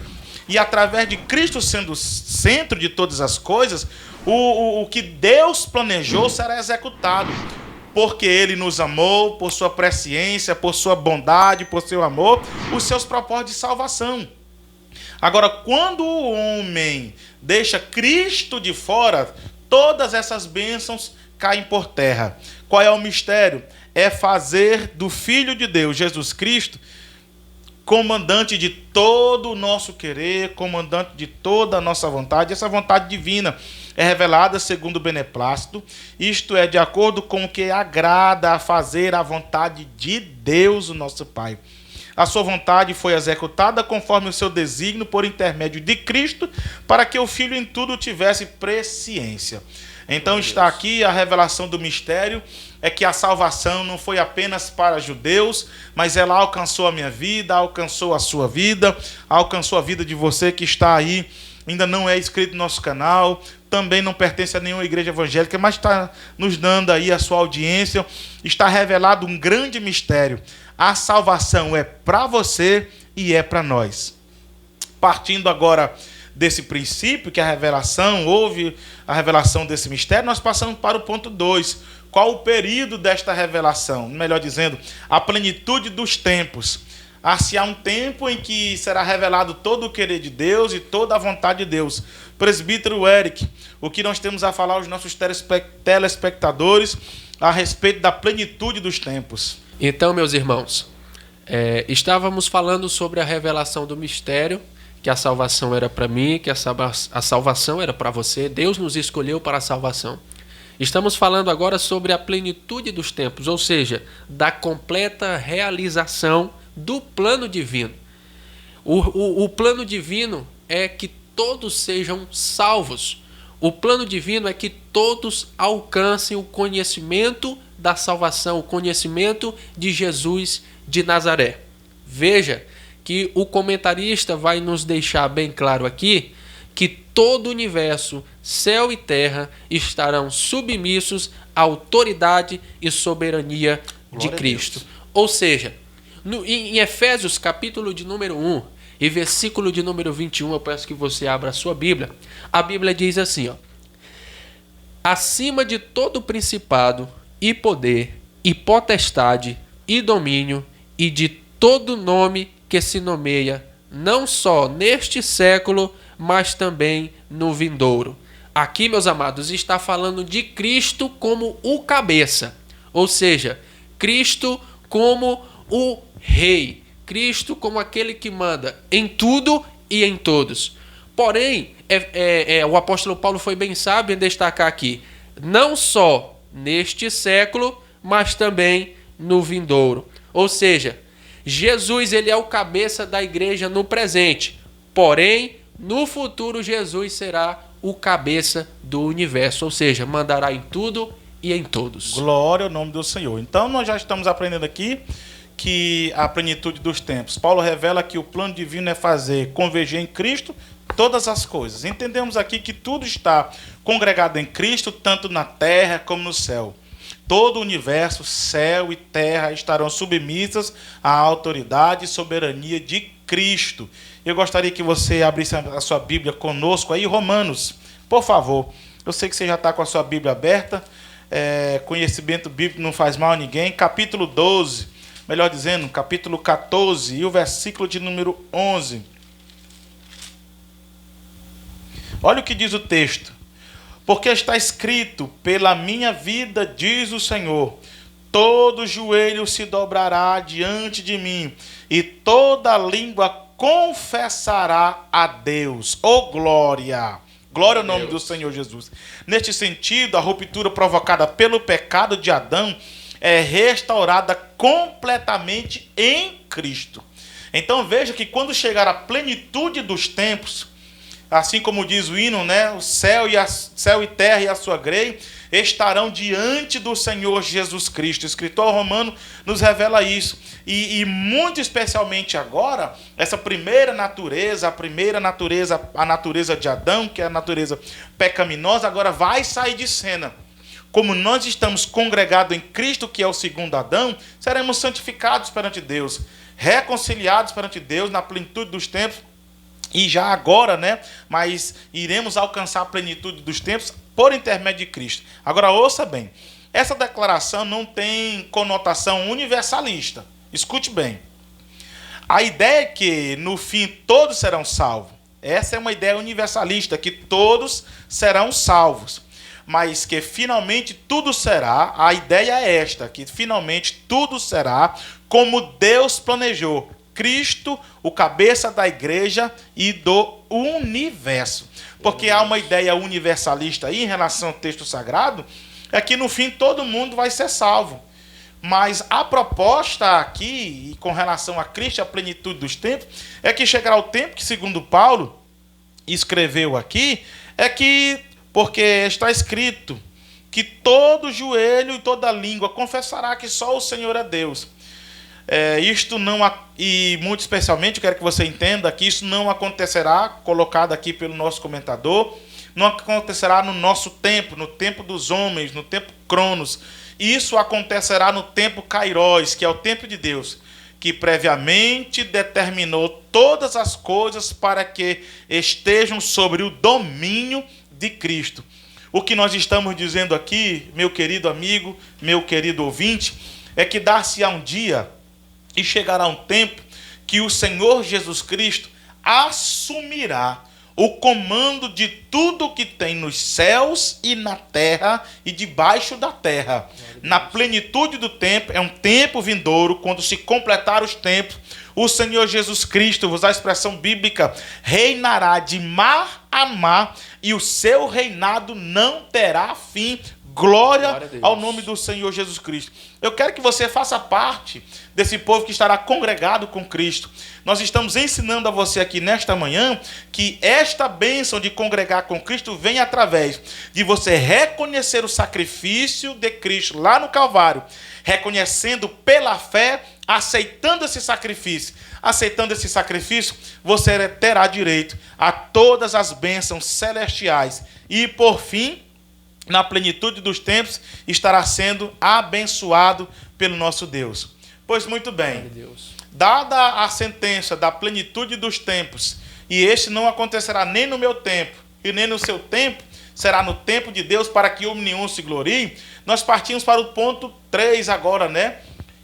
E através de Cristo sendo o centro de todas as coisas, o que Deus planejou será executado. Porque Ele nos amou, por sua presciência, por sua bondade, por seu amor, os seus propósitos de salvação. Agora, quando o homem deixa Cristo de fora, todas essas bênçãos caem por terra. Qual é o mistério? É fazer do Filho de Deus, Jesus Cristo, comandante de todo o nosso querer, comandante de toda a nossa vontade. Essa vontade divina é revelada segundo o beneplácito, isto é, de acordo com o que agrada a fazer a vontade de Deus, o nosso Pai. A sua vontade foi executada conforme o seu desígnio por intermédio de Cristo, para que o Filho em tudo tivesse presciência. Então está aqui a revelação do mistério, é que a salvação não foi apenas para judeus, mas ela alcançou a minha vida, alcançou a sua vida, alcançou a vida de você que está aí, ainda não é inscrito no nosso canal, também não pertence a nenhuma igreja evangélica, mas está nos dando aí a sua audiência. Está revelado um grande mistério. A salvação é para você e é para nós. Partindo agora desse princípio, que a revelação, houve a revelação desse mistério, nós passamos para o ponto 2. Qual o período desta revelação? Melhor dizendo, a plenitude dos tempos. Se há um tempo em que será revelado todo o querer de Deus e toda a vontade de Deus. Presbítero Eric, o que nós temos a falar aos nossos telespectadores a respeito da plenitude dos tempos? Então, meus irmãos, estávamos falando sobre a revelação do mistério, que a salvação era para mim, que a salvação era para você. Deus nos escolheu para a salvação. Estamos falando agora sobre a plenitude dos tempos, ou seja, da completa realização do plano divino. O plano divino é que todos sejam salvos. O plano divino é que todos alcancem o conhecimento da salvação, o conhecimento de Jesus de Nazaré. Veja que o comentarista vai nos deixar bem claro aqui que todo o universo, céu e terra, estarão submissos à autoridade e soberania de Cristo. Ou seja, em Efésios, capítulo de número 1 e versículo de número 21, eu peço que você abra a sua Bíblia. A Bíblia diz assim, acima de todo principado e poder e potestade e domínio e de todo nome que se nomeia, não só neste século, mas também no vindouro. Aqui, meus amados, está falando de Cristo como o cabeça, ou seja, Cristo como o Rei, Cristo como aquele que manda em tudo e em todos. Porém, o apóstolo Paulo foi bem sábio em destacar aqui, não só neste século, mas também no vindouro. Ou seja, Jesus ele é o cabeça da igreja no presente, porém, no futuro Jesus será o cabeça do universo, ou seja, mandará em tudo e em todos. Glória ao nome do Senhor. Então nós já estamos aprendendo aqui que a plenitude dos tempos. Paulo revela que o plano divino é fazer convergir em Cristo todas as coisas. Entendemos aqui que tudo está congregado em Cristo, tanto na terra como no céu. Todo o universo, céu e terra, estarão submissas à autoridade e soberania de Cristo. Eu gostaria que você abrisse a sua Bíblia conosco aí, Romanos, por favor. Eu sei que você já está com a sua Bíblia aberta. Conhecimento bíblico não faz mal a ninguém. Capítulo 12, melhor dizendo, capítulo 14 e o versículo de número 11. Olha o que diz o texto. Porque está escrito, pela minha vida, diz o Senhor, todo joelho se dobrará diante de mim, e toda língua confessará a Deus. Oh, glória! Glória ao nome do Senhor Jesus. Neste sentido, a ruptura provocada pelo pecado de Adão é restaurada completamente em Cristo. Então veja que quando chegar a plenitude dos tempos, assim como diz o hino, né? O céu e terra e a sua grei estarão diante do Senhor Jesus Cristo. O escritor romano nos revela isso. E muito especialmente agora, essa primeira natureza, a natureza de Adão, que é a natureza pecaminosa, agora vai sair de cena. Como nós estamos congregados em Cristo, que é o segundo Adão, seremos santificados perante Deus, reconciliados perante Deus na plenitude dos tempos. E já agora, né? Mas iremos alcançar a plenitude dos tempos por intermédio de Cristo. Agora, ouça bem. Essa declaração não tem conotação universalista. Escute bem. A ideia é que, no fim, todos serão salvos. Essa é uma ideia universalista, que todos serão salvos. Mas que, finalmente, tudo será. A ideia é esta, que, finalmente, tudo será como Deus planejou. Cristo, o cabeça da igreja e do universo. Porque há uma ideia universalista aí em relação ao texto sagrado, é que no fim todo mundo vai ser salvo. Mas a proposta aqui, com relação a Cristo, a plenitude dos tempos, é que chegará o tempo que, segundo Paulo escreveu aqui, é que, porque está escrito, que todo joelho e toda língua confessará que só o Senhor é Deus. Isto não, e muito especialmente, eu quero que você entenda que isso não acontecerá, colocado aqui pelo nosso comentador, não acontecerá no nosso tempo, no tempo dos homens, no tempo Cronos. Isso acontecerá no tempo Kairos, que é o tempo de Deus, que previamente determinou todas as coisas para que estejam sobre o domínio de Cristo. O que nós estamos dizendo aqui, meu querido amigo, meu querido ouvinte, é que dar-se-á um dia e chegará um tempo que o Senhor Jesus Cristo assumirá o comando de tudo que tem nos céus e na terra e debaixo da terra. Na plenitude do tempo, é um tempo vindouro, quando se completar os tempos, o Senhor Jesus Cristo, vou usar a expressão bíblica, reinará de mar a mar e o seu reinado não terá fim. Glória ao nome do Senhor Jesus Cristo. Eu quero que você faça parte desse povo que estará congregado com Cristo. Nós estamos ensinando a você aqui nesta manhã que esta bênção de congregar com Cristo vem através de você reconhecer o sacrifício de Cristo lá no Calvário, reconhecendo pela fé, aceitando esse sacrifício. Aceitando esse sacrifício, você terá direito a todas as bênçãos celestiais. E, por fim, na plenitude dos tempos, estará sendo abençoado pelo nosso Deus. Pois muito bem, dada a sentença da plenitude dos tempos, e este não acontecerá nem no meu tempo, e nem no seu tempo, será no tempo de Deus, para que homem nenhum se glorie, nós partimos para o ponto 3 agora, né?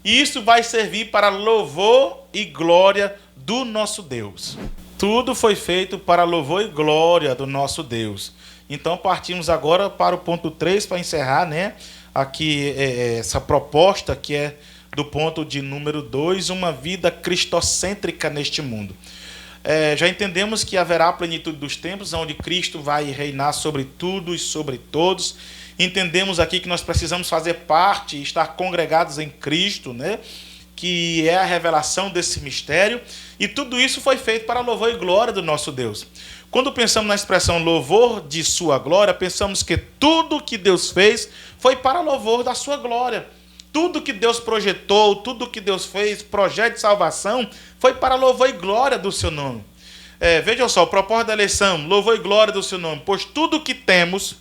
E isso vai servir para louvor e glória do nosso Deus. Tudo foi feito para louvor e glória do nosso Deus. Então partimos agora para o ponto 3 para encerrar, né? Aqui essa proposta que é do ponto de número 2, uma vida cristocêntrica neste mundo. Já entendemos que haverá a plenitude dos tempos, onde Cristo vai reinar sobre tudo e sobre todos. Entendemos aqui que nós precisamos fazer parte, estar congregados em Cristo, né? Que é a revelação desse mistério. E tudo isso foi feito para louvor e glória do nosso Deus. Quando pensamos na expressão louvor de sua glória, pensamos que tudo que Deus fez foi para louvor da sua glória. Tudo que Deus projetou, tudo que Deus fez, projeto de salvação, foi para louvor e glória do seu nome. Veja só, o propósito da eleição, louvor e glória do seu nome. Pois tudo que temos,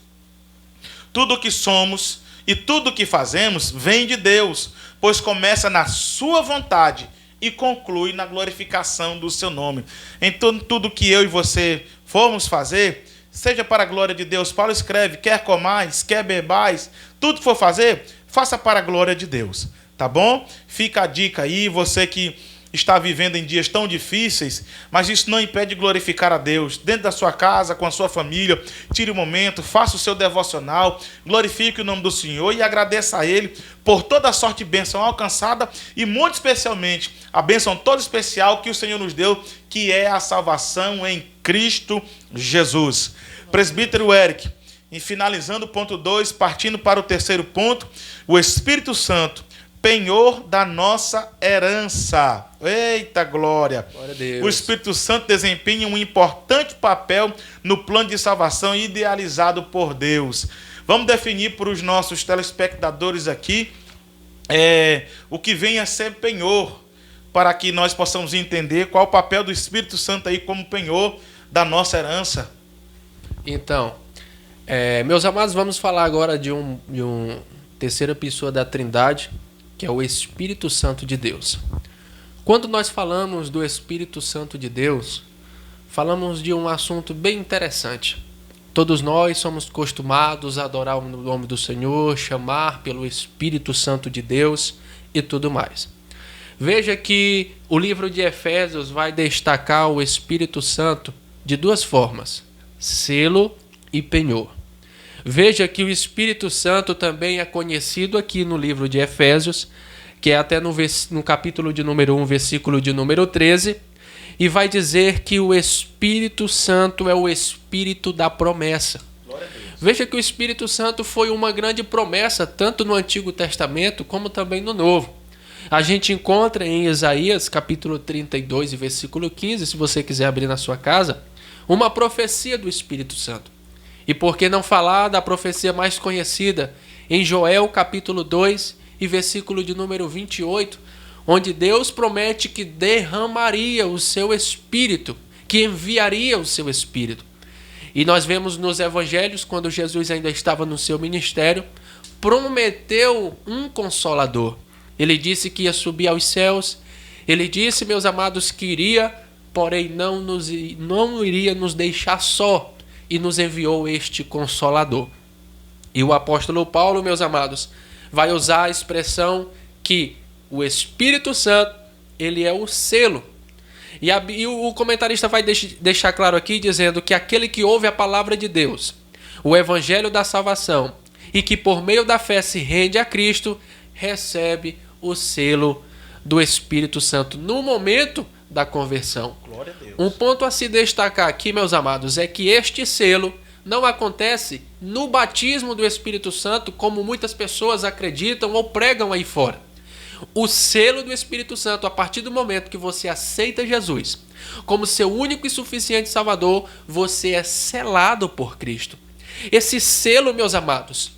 tudo que somos e tudo que fazemos vem de Deus, pois começa na sua vontade e conclui na glorificação do seu nome. Então, tudo que eu e você formos fazer, seja para a glória de Deus. Paulo escreve, quer comais, quer bebais, tudo que for fazer, faça para a glória de Deus, tá bom? Fica a dica aí, você que está vivendo em dias tão difíceis, mas isso não impede de glorificar a Deus. Dentro da sua casa, com a sua família, tire um momento, faça o seu devocional, glorifique o nome do Senhor e agradeça a Ele por toda a sorte e bênção alcançada e muito especialmente a bênção toda especial que o Senhor nos deu, que é a salvação em Cristo Jesus. Presbítero Eric, e finalizando o ponto 2, partindo para o terceiro ponto, o Espírito Santo, penhor da nossa herança. Eita glória! Glória a Deus. O Espírito Santo desempenha um importante papel no plano de salvação idealizado por Deus. Vamos definir para os nossos telespectadores aqui o que vem a ser penhor, para que nós possamos entender qual o papel do Espírito Santo aí como penhor da nossa herança. Então, meus amados, vamos falar agora de um terceira pessoa da Trindade, que é o Espírito Santo de Deus. Quando nós falamos do Espírito Santo de Deus, falamos de um assunto bem interessante. Todos nós somos acostumados a adorar o nome do Senhor, chamar pelo Espírito Santo de Deus e tudo mais. Veja que o livro de Efésios vai destacar o Espírito Santo de duas formas: selo e penhor. Veja que o Espírito Santo também é conhecido aqui no livro de Efésios, que é até no capítulo de número 1, versículo de número 13, e vai dizer que o Espírito Santo é o Espírito da promessa. Veja que o Espírito Santo foi uma grande promessa, tanto no Antigo Testamento como também no Novo. A gente encontra em Isaías, capítulo 32 e versículo 15, se você quiser abrir na sua casa, uma profecia do Espírito Santo. E por que não falar da profecia mais conhecida em Joel capítulo 2 e versículo de número 28, onde Deus promete que derramaria o seu Espírito, que enviaria o seu Espírito. E nós vemos nos evangelhos, quando Jesus ainda estava no seu ministério, prometeu um Consolador. Ele disse que ia subir aos céus, ele disse, meus amados, que iria, porém não iria nos deixar só, e nos enviou este Consolador. E o apóstolo Paulo, meus amados, vai usar a expressão que o Espírito Santo, ele é o selo. E o comentarista vai deixar claro aqui, dizendo que aquele que ouve a palavra de Deus, o evangelho da salvação, e que por meio da fé se rende a Cristo, recebe o selo do Espírito Santo no momento da conversão. Glória a Deus. Um ponto a se destacar aqui, meus amados, é que este selo não acontece no batismo do Espírito Santo, como muitas pessoas acreditam ou pregam aí fora. O selo do Espírito Santo, a partir do momento que você aceita Jesus como seu único e suficiente Salvador, você é selado por Cristo. Esse selo, meus amados,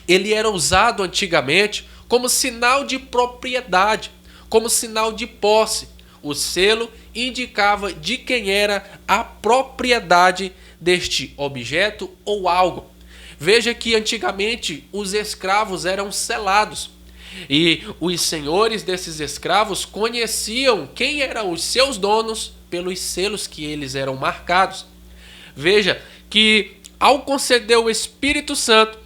ele era usado antigamente como sinal de propriedade, como sinal de posse. O selo indicava de quem era a propriedade deste objeto ou algo. Veja que antigamente os escravos eram selados e os senhores desses escravos conheciam quem eram os seus donos pelos selos que eles eram marcados. Veja que ao conceder o Espírito Santo,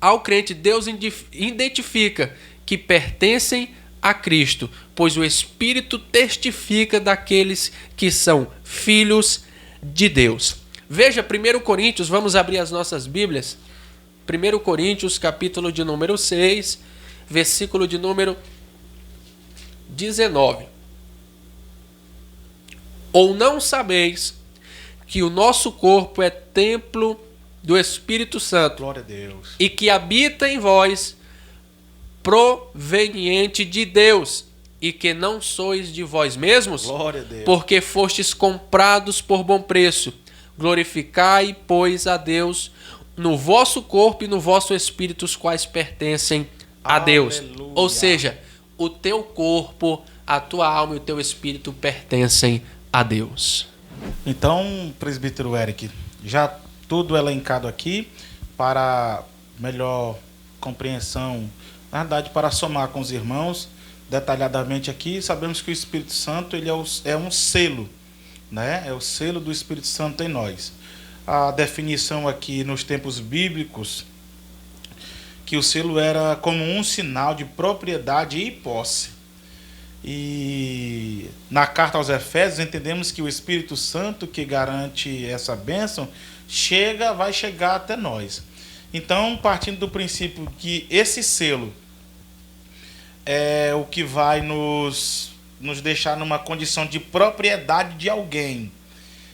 ao crente Deus identifica que pertencem a Cristo, pois o Espírito testifica daqueles que são filhos de Deus. Veja 1 Coríntios, vamos abrir as nossas Bíblias. 1 Coríntios, capítulo de número 6, versículo de número 19. Ou não sabeis que o nosso corpo é templo do Espírito Santo, Glória a Deus. e que habita em vós, proveniente de Deus, e que não sois de vós mesmos, Glória a Deus. porque fostes comprados por bom preço. Glorificai, pois, a Deus no vosso corpo e no vosso espírito, os quais pertencem a Deus. Aleluia. Ou seja, o teu corpo, a tua alma e o teu espírito pertencem a Deus. Então, presbítero Eric, já tudo elencado aqui para melhor compreensão, na verdade, para somar com os irmãos detalhadamente aqui, sabemos que o Espírito Santo ele é um selo, né? É o selo do Espírito Santo em nós. A definição aqui nos tempos bíblicos, que o selo era como um sinal de propriedade e posse. E na carta aos Efésios entendemos que o Espírito Santo que garante essa bênção vai chegar até nós. Então, partindo do princípio que esse selo é o que vai nos deixar numa condição de propriedade de alguém,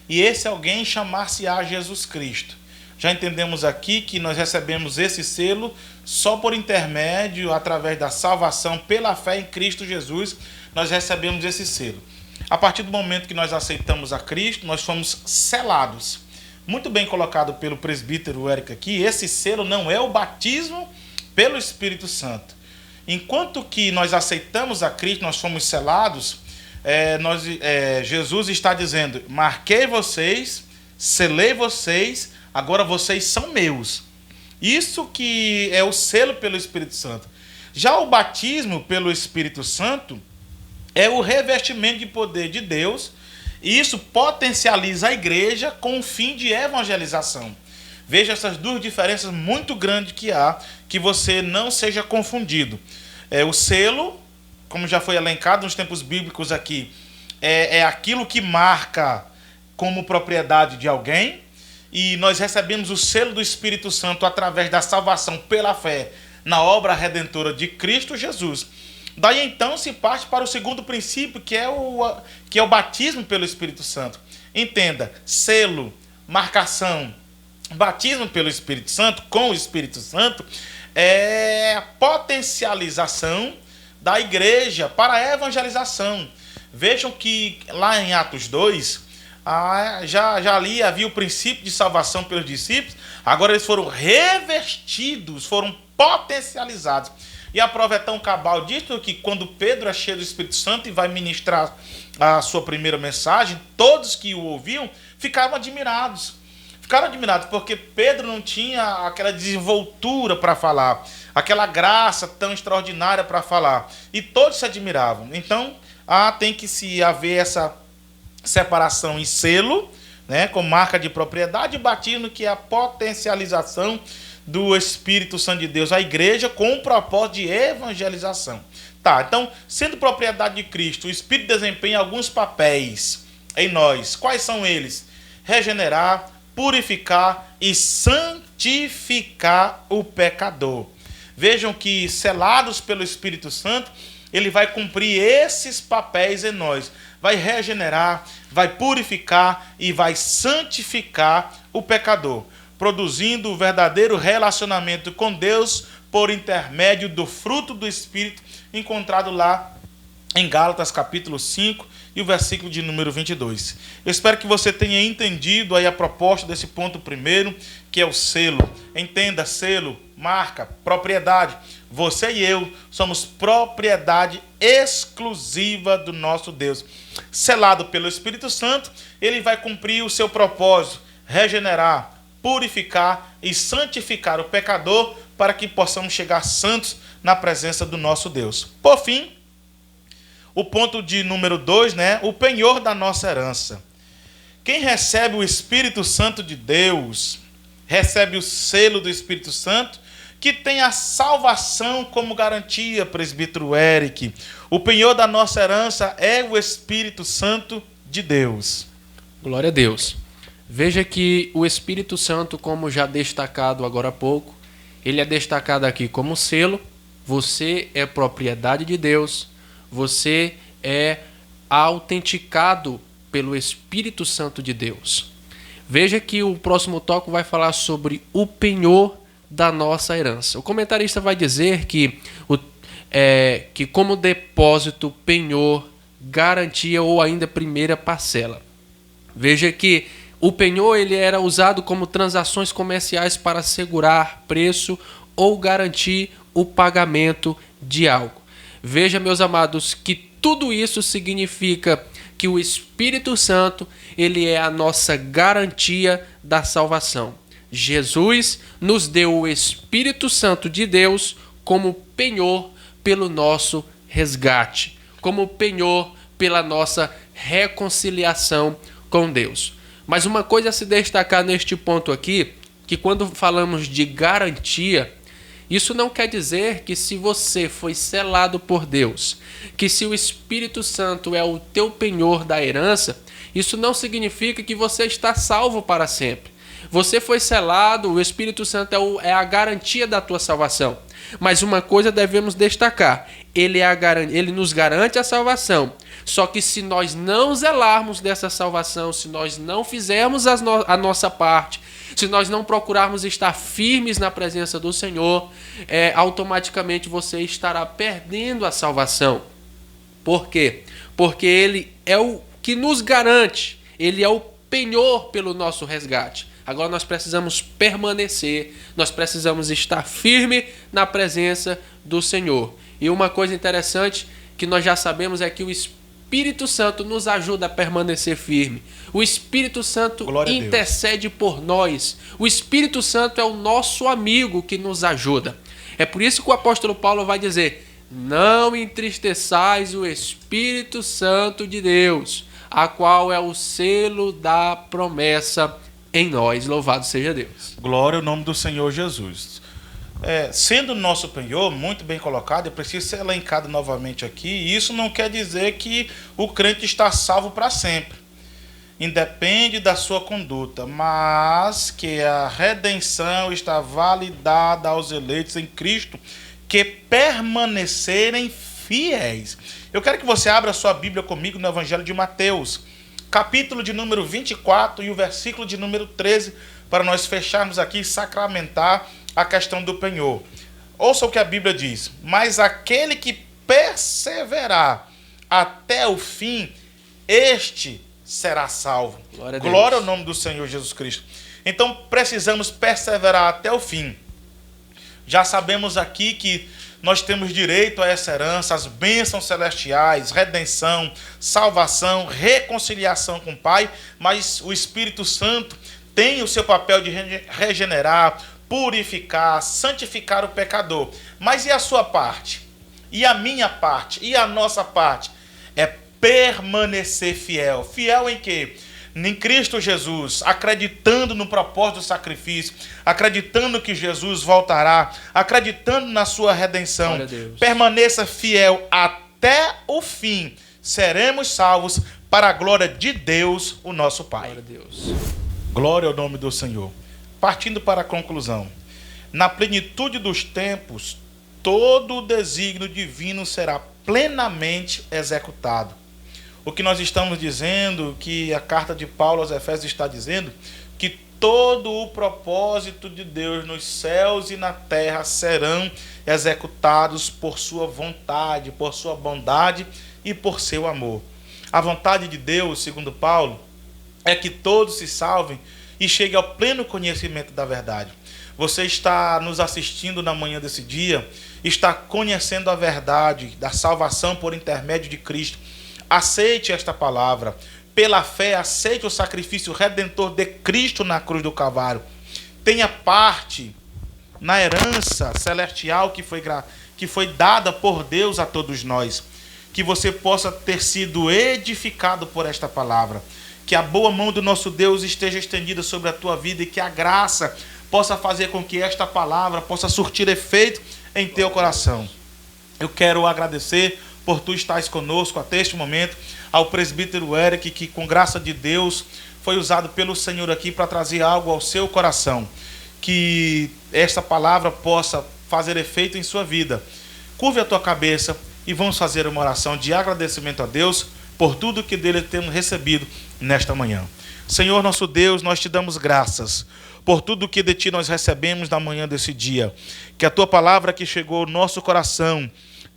e esse alguém chamar-se-á Jesus Cristo. Já entendemos aqui que nós recebemos esse selo só por intermédio, através da salvação, pela fé em Cristo Jesus, nós recebemos esse selo. A partir do momento que nós aceitamos a Cristo, nós fomos selados. Muito bem colocado pelo presbítero Eric aqui, esse selo não é o batismo pelo Espírito Santo. Enquanto que nós aceitamos a Cristo, nós fomos selados, Jesus está dizendo: marquei vocês, selei vocês, agora vocês são meus. Isso que é o selo pelo Espírito Santo. Já o batismo pelo Espírito Santo é o revestimento de poder de Deus, e isso potencializa a igreja com o fim de evangelização. Veja essas duas diferenças muito grandes que há, que você não seja confundido. O selo, como já foi elencado nos tempos bíblicos aqui, é aquilo que marca como propriedade de alguém, e nós recebemos o selo do Espírito Santo através da salvação pela fé na obra redentora de Cristo Jesus. Daí então se parte para o segundo princípio, que é o batismo pelo Espírito Santo. Entenda, selo, marcação, batismo pelo Espírito Santo, com o Espírito Santo, é a potencialização da igreja para a evangelização. Vejam que lá em Atos 2, já ali havia o princípio de salvação pelos discípulos, agora eles foram revestidos, foram potencializados. E a prova é tão cabal disso que quando Pedro é cheio do Espírito Santo e vai ministrar a sua primeira mensagem, todos que o ouviam ficaram admirados. Ficaram admirados porque Pedro não tinha aquela desenvoltura para falar, aquela graça tão extraordinária para falar. E todos se admiravam. Então, tem que se haver essa separação em selo, né, com marca de propriedade, e batismo, que é a potencialização do Espírito Santo de Deus à igreja com o propósito de evangelização. Então, sendo propriedade de Cristo, o Espírito desempenha alguns papéis em nós. Quais são eles? Regenerar, purificar e santificar o pecador. Vejam que, selados pelo Espírito Santo, ele vai cumprir esses papéis em nós. Vai regenerar, vai purificar e vai santificar o pecador, produzindo o verdadeiro relacionamento com Deus por intermédio do fruto do Espírito, encontrado lá em Gálatas capítulo 5 e o versículo de número 22. Eu espero que você tenha entendido aí a proposta desse ponto primeiro, que é o selo. Entenda, selo, marca, propriedade. Você e eu somos propriedade exclusiva do nosso Deus. Selado pelo Espírito Santo, ele vai cumprir o seu propósito, regenerar, purificar e santificar o pecador, para que possamos chegar santos na presença do nosso Deus. Por fim, o ponto de número 2, né? O penhor da nossa herança. Quem recebe o Espírito Santo de Deus, recebe o selo do Espírito Santo, que tem a salvação como garantia, presbítero Eric. O penhor da nossa herança é o Espírito Santo de Deus. Glória a Deus. Veja que o Espírito Santo, como já destacado agora há pouco, ele é destacado aqui como selo. Você é propriedade de Deus. Você é autenticado pelo Espírito Santo de Deus. Veja que o próximo tópico vai falar sobre o penhor da nossa herança. O comentarista vai dizer que como depósito, penhor, garantia ou ainda primeira parcela. Veja que o penhor ele era usado como transações comerciais para assegurar preço ou garantir o pagamento de algo. Veja, meus amados, que tudo isso significa que o Espírito Santo ele é a nossa garantia da salvação. Jesus nos deu o Espírito Santo de Deus como penhor pelo nosso resgate, como penhor pela nossa reconciliação com Deus. Mas uma coisa a se destacar neste ponto aqui, que quando falamos de garantia, isso não quer dizer que se você foi selado por Deus, que se o Espírito Santo é o teu penhor da herança, isso não significa que você está salvo para sempre. Você foi selado, o Espírito Santo é a garantia da tua salvação. Mas uma coisa devemos destacar, ele nos garante a salvação. Só que se nós não zelarmos dessa salvação, se nós não fizermos a nossa parte, se nós não procurarmos estar firmes na presença do Senhor, automaticamente você estará perdendo a salvação. Por quê? Porque Ele é o que nos garante, Ele é o penhor pelo nosso resgate. Agora nós precisamos permanecer, nós precisamos estar firme na presença do Senhor. E uma coisa interessante que nós já sabemos é que o Espírito Santo nos ajuda a permanecer firme. O Espírito Santo intercede por nós. O Espírito Santo é o nosso amigo que nos ajuda. É por isso que o apóstolo Paulo vai dizer: não entristeçais o Espírito Santo de Deus, a qual é o selo da promessa em nós. Louvado seja Deus. Glória ao nome do Senhor Jesus. Sendo nosso penhor, muito bem colocado, eu preciso ser elencado novamente aqui, e isso não quer dizer que o crente está salvo para sempre. Independe da sua conduta, mas que a redenção está validada aos eleitos em Cristo, que permanecerem fiéis. Eu quero que você abra a sua Bíblia comigo no Evangelho de Mateus, capítulo de número 24 e o versículo de número 13, para nós fecharmos aqui e sacramentar a questão do penhor. Ouça o que a Bíblia diz: mas aquele que perseverar até o fim, este será salvo. Glória ao nome do Senhor Jesus Cristo. Então precisamos perseverar até o fim. Já sabemos aqui que nós temos direito a essa herança, as bênçãos celestiais, redenção, salvação, reconciliação com o Pai, mas o Espírito Santo tem o seu papel de regenerar, purificar, santificar o pecador. Mas e a sua parte? E a minha parte? E a nossa parte? É permanecer fiel. Fiel em quê? Em Cristo Jesus, acreditando no propósito do sacrifício, acreditando que Jesus voltará, acreditando na sua redenção. Permaneça fiel até o fim. Seremos salvos para a glória de Deus, o nosso Pai. Glória a Deus. Glória ao nome do Senhor. Partindo para a conclusão. Na plenitude dos tempos, todo o desígnio divino será plenamente executado. O que nós estamos dizendo, que a carta de Paulo aos Efésios está dizendo, que todo o propósito de Deus nos céus e na terra serão executados por sua vontade, por sua bondade e por seu amor. A vontade de Deus, segundo Paulo, é que todos se salvem e cheguem ao pleno conhecimento da verdade. Você está nos assistindo na manhã desse dia, está conhecendo a verdade da salvação por intermédio de Cristo. Aceite esta palavra. Pela fé, aceite o sacrifício redentor de Cristo na cruz do Calvário. Tenha parte na herança celestial que foi dada por Deus a todos nós. Que você possa ter sido edificado por esta palavra. Que a boa mão do nosso Deus esteja estendida sobre a tua vida e que a graça possa fazer com que esta palavra possa surtir efeito em teu coração. Eu quero agradecer por tu estás conosco até este momento, ao presbítero Eric, que com graça de Deus foi usado pelo Senhor aqui para trazer algo ao seu coração. Que esta palavra possa fazer efeito em sua vida. Curve a tua cabeça e vamos fazer uma oração de agradecimento a Deus por tudo que dele temos recebido nesta manhã. Senhor nosso Deus, nós te damos graças por tudo que de ti nós recebemos na manhã desse dia. Que a tua palavra que chegou ao nosso coração,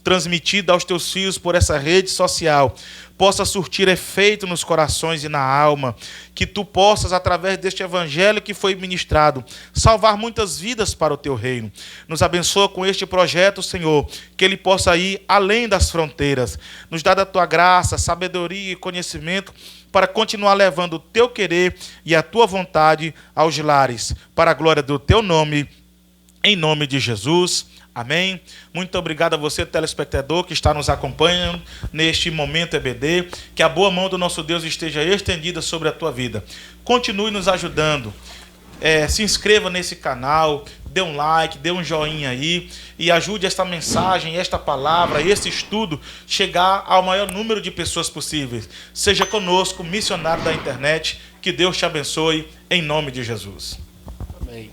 transmitida aos teus filhos por essa rede social, possa surtir efeito nos corações e na alma, que tu possas, através deste evangelho que foi ministrado, salvar muitas vidas para o teu reino. Nos abençoa com este projeto, Senhor, que ele possa ir além das fronteiras. Nos dá da tua graça, sabedoria e conhecimento para continuar levando o teu querer e a tua vontade aos lares, para a glória do teu nome, em nome de Jesus. Amém. Muito obrigado a você, telespectador, que está nos acompanhando neste momento EBD. Que a boa mão do nosso Deus esteja estendida sobre a tua vida. Continue nos ajudando. Se inscreva nesse canal, dê um like, dê um joinha aí e ajude esta mensagem, esta palavra, esse estudo chegar ao maior número de pessoas possíveis. Seja conosco, missionário da internet. Que Deus te abençoe, em nome de Jesus. Amém.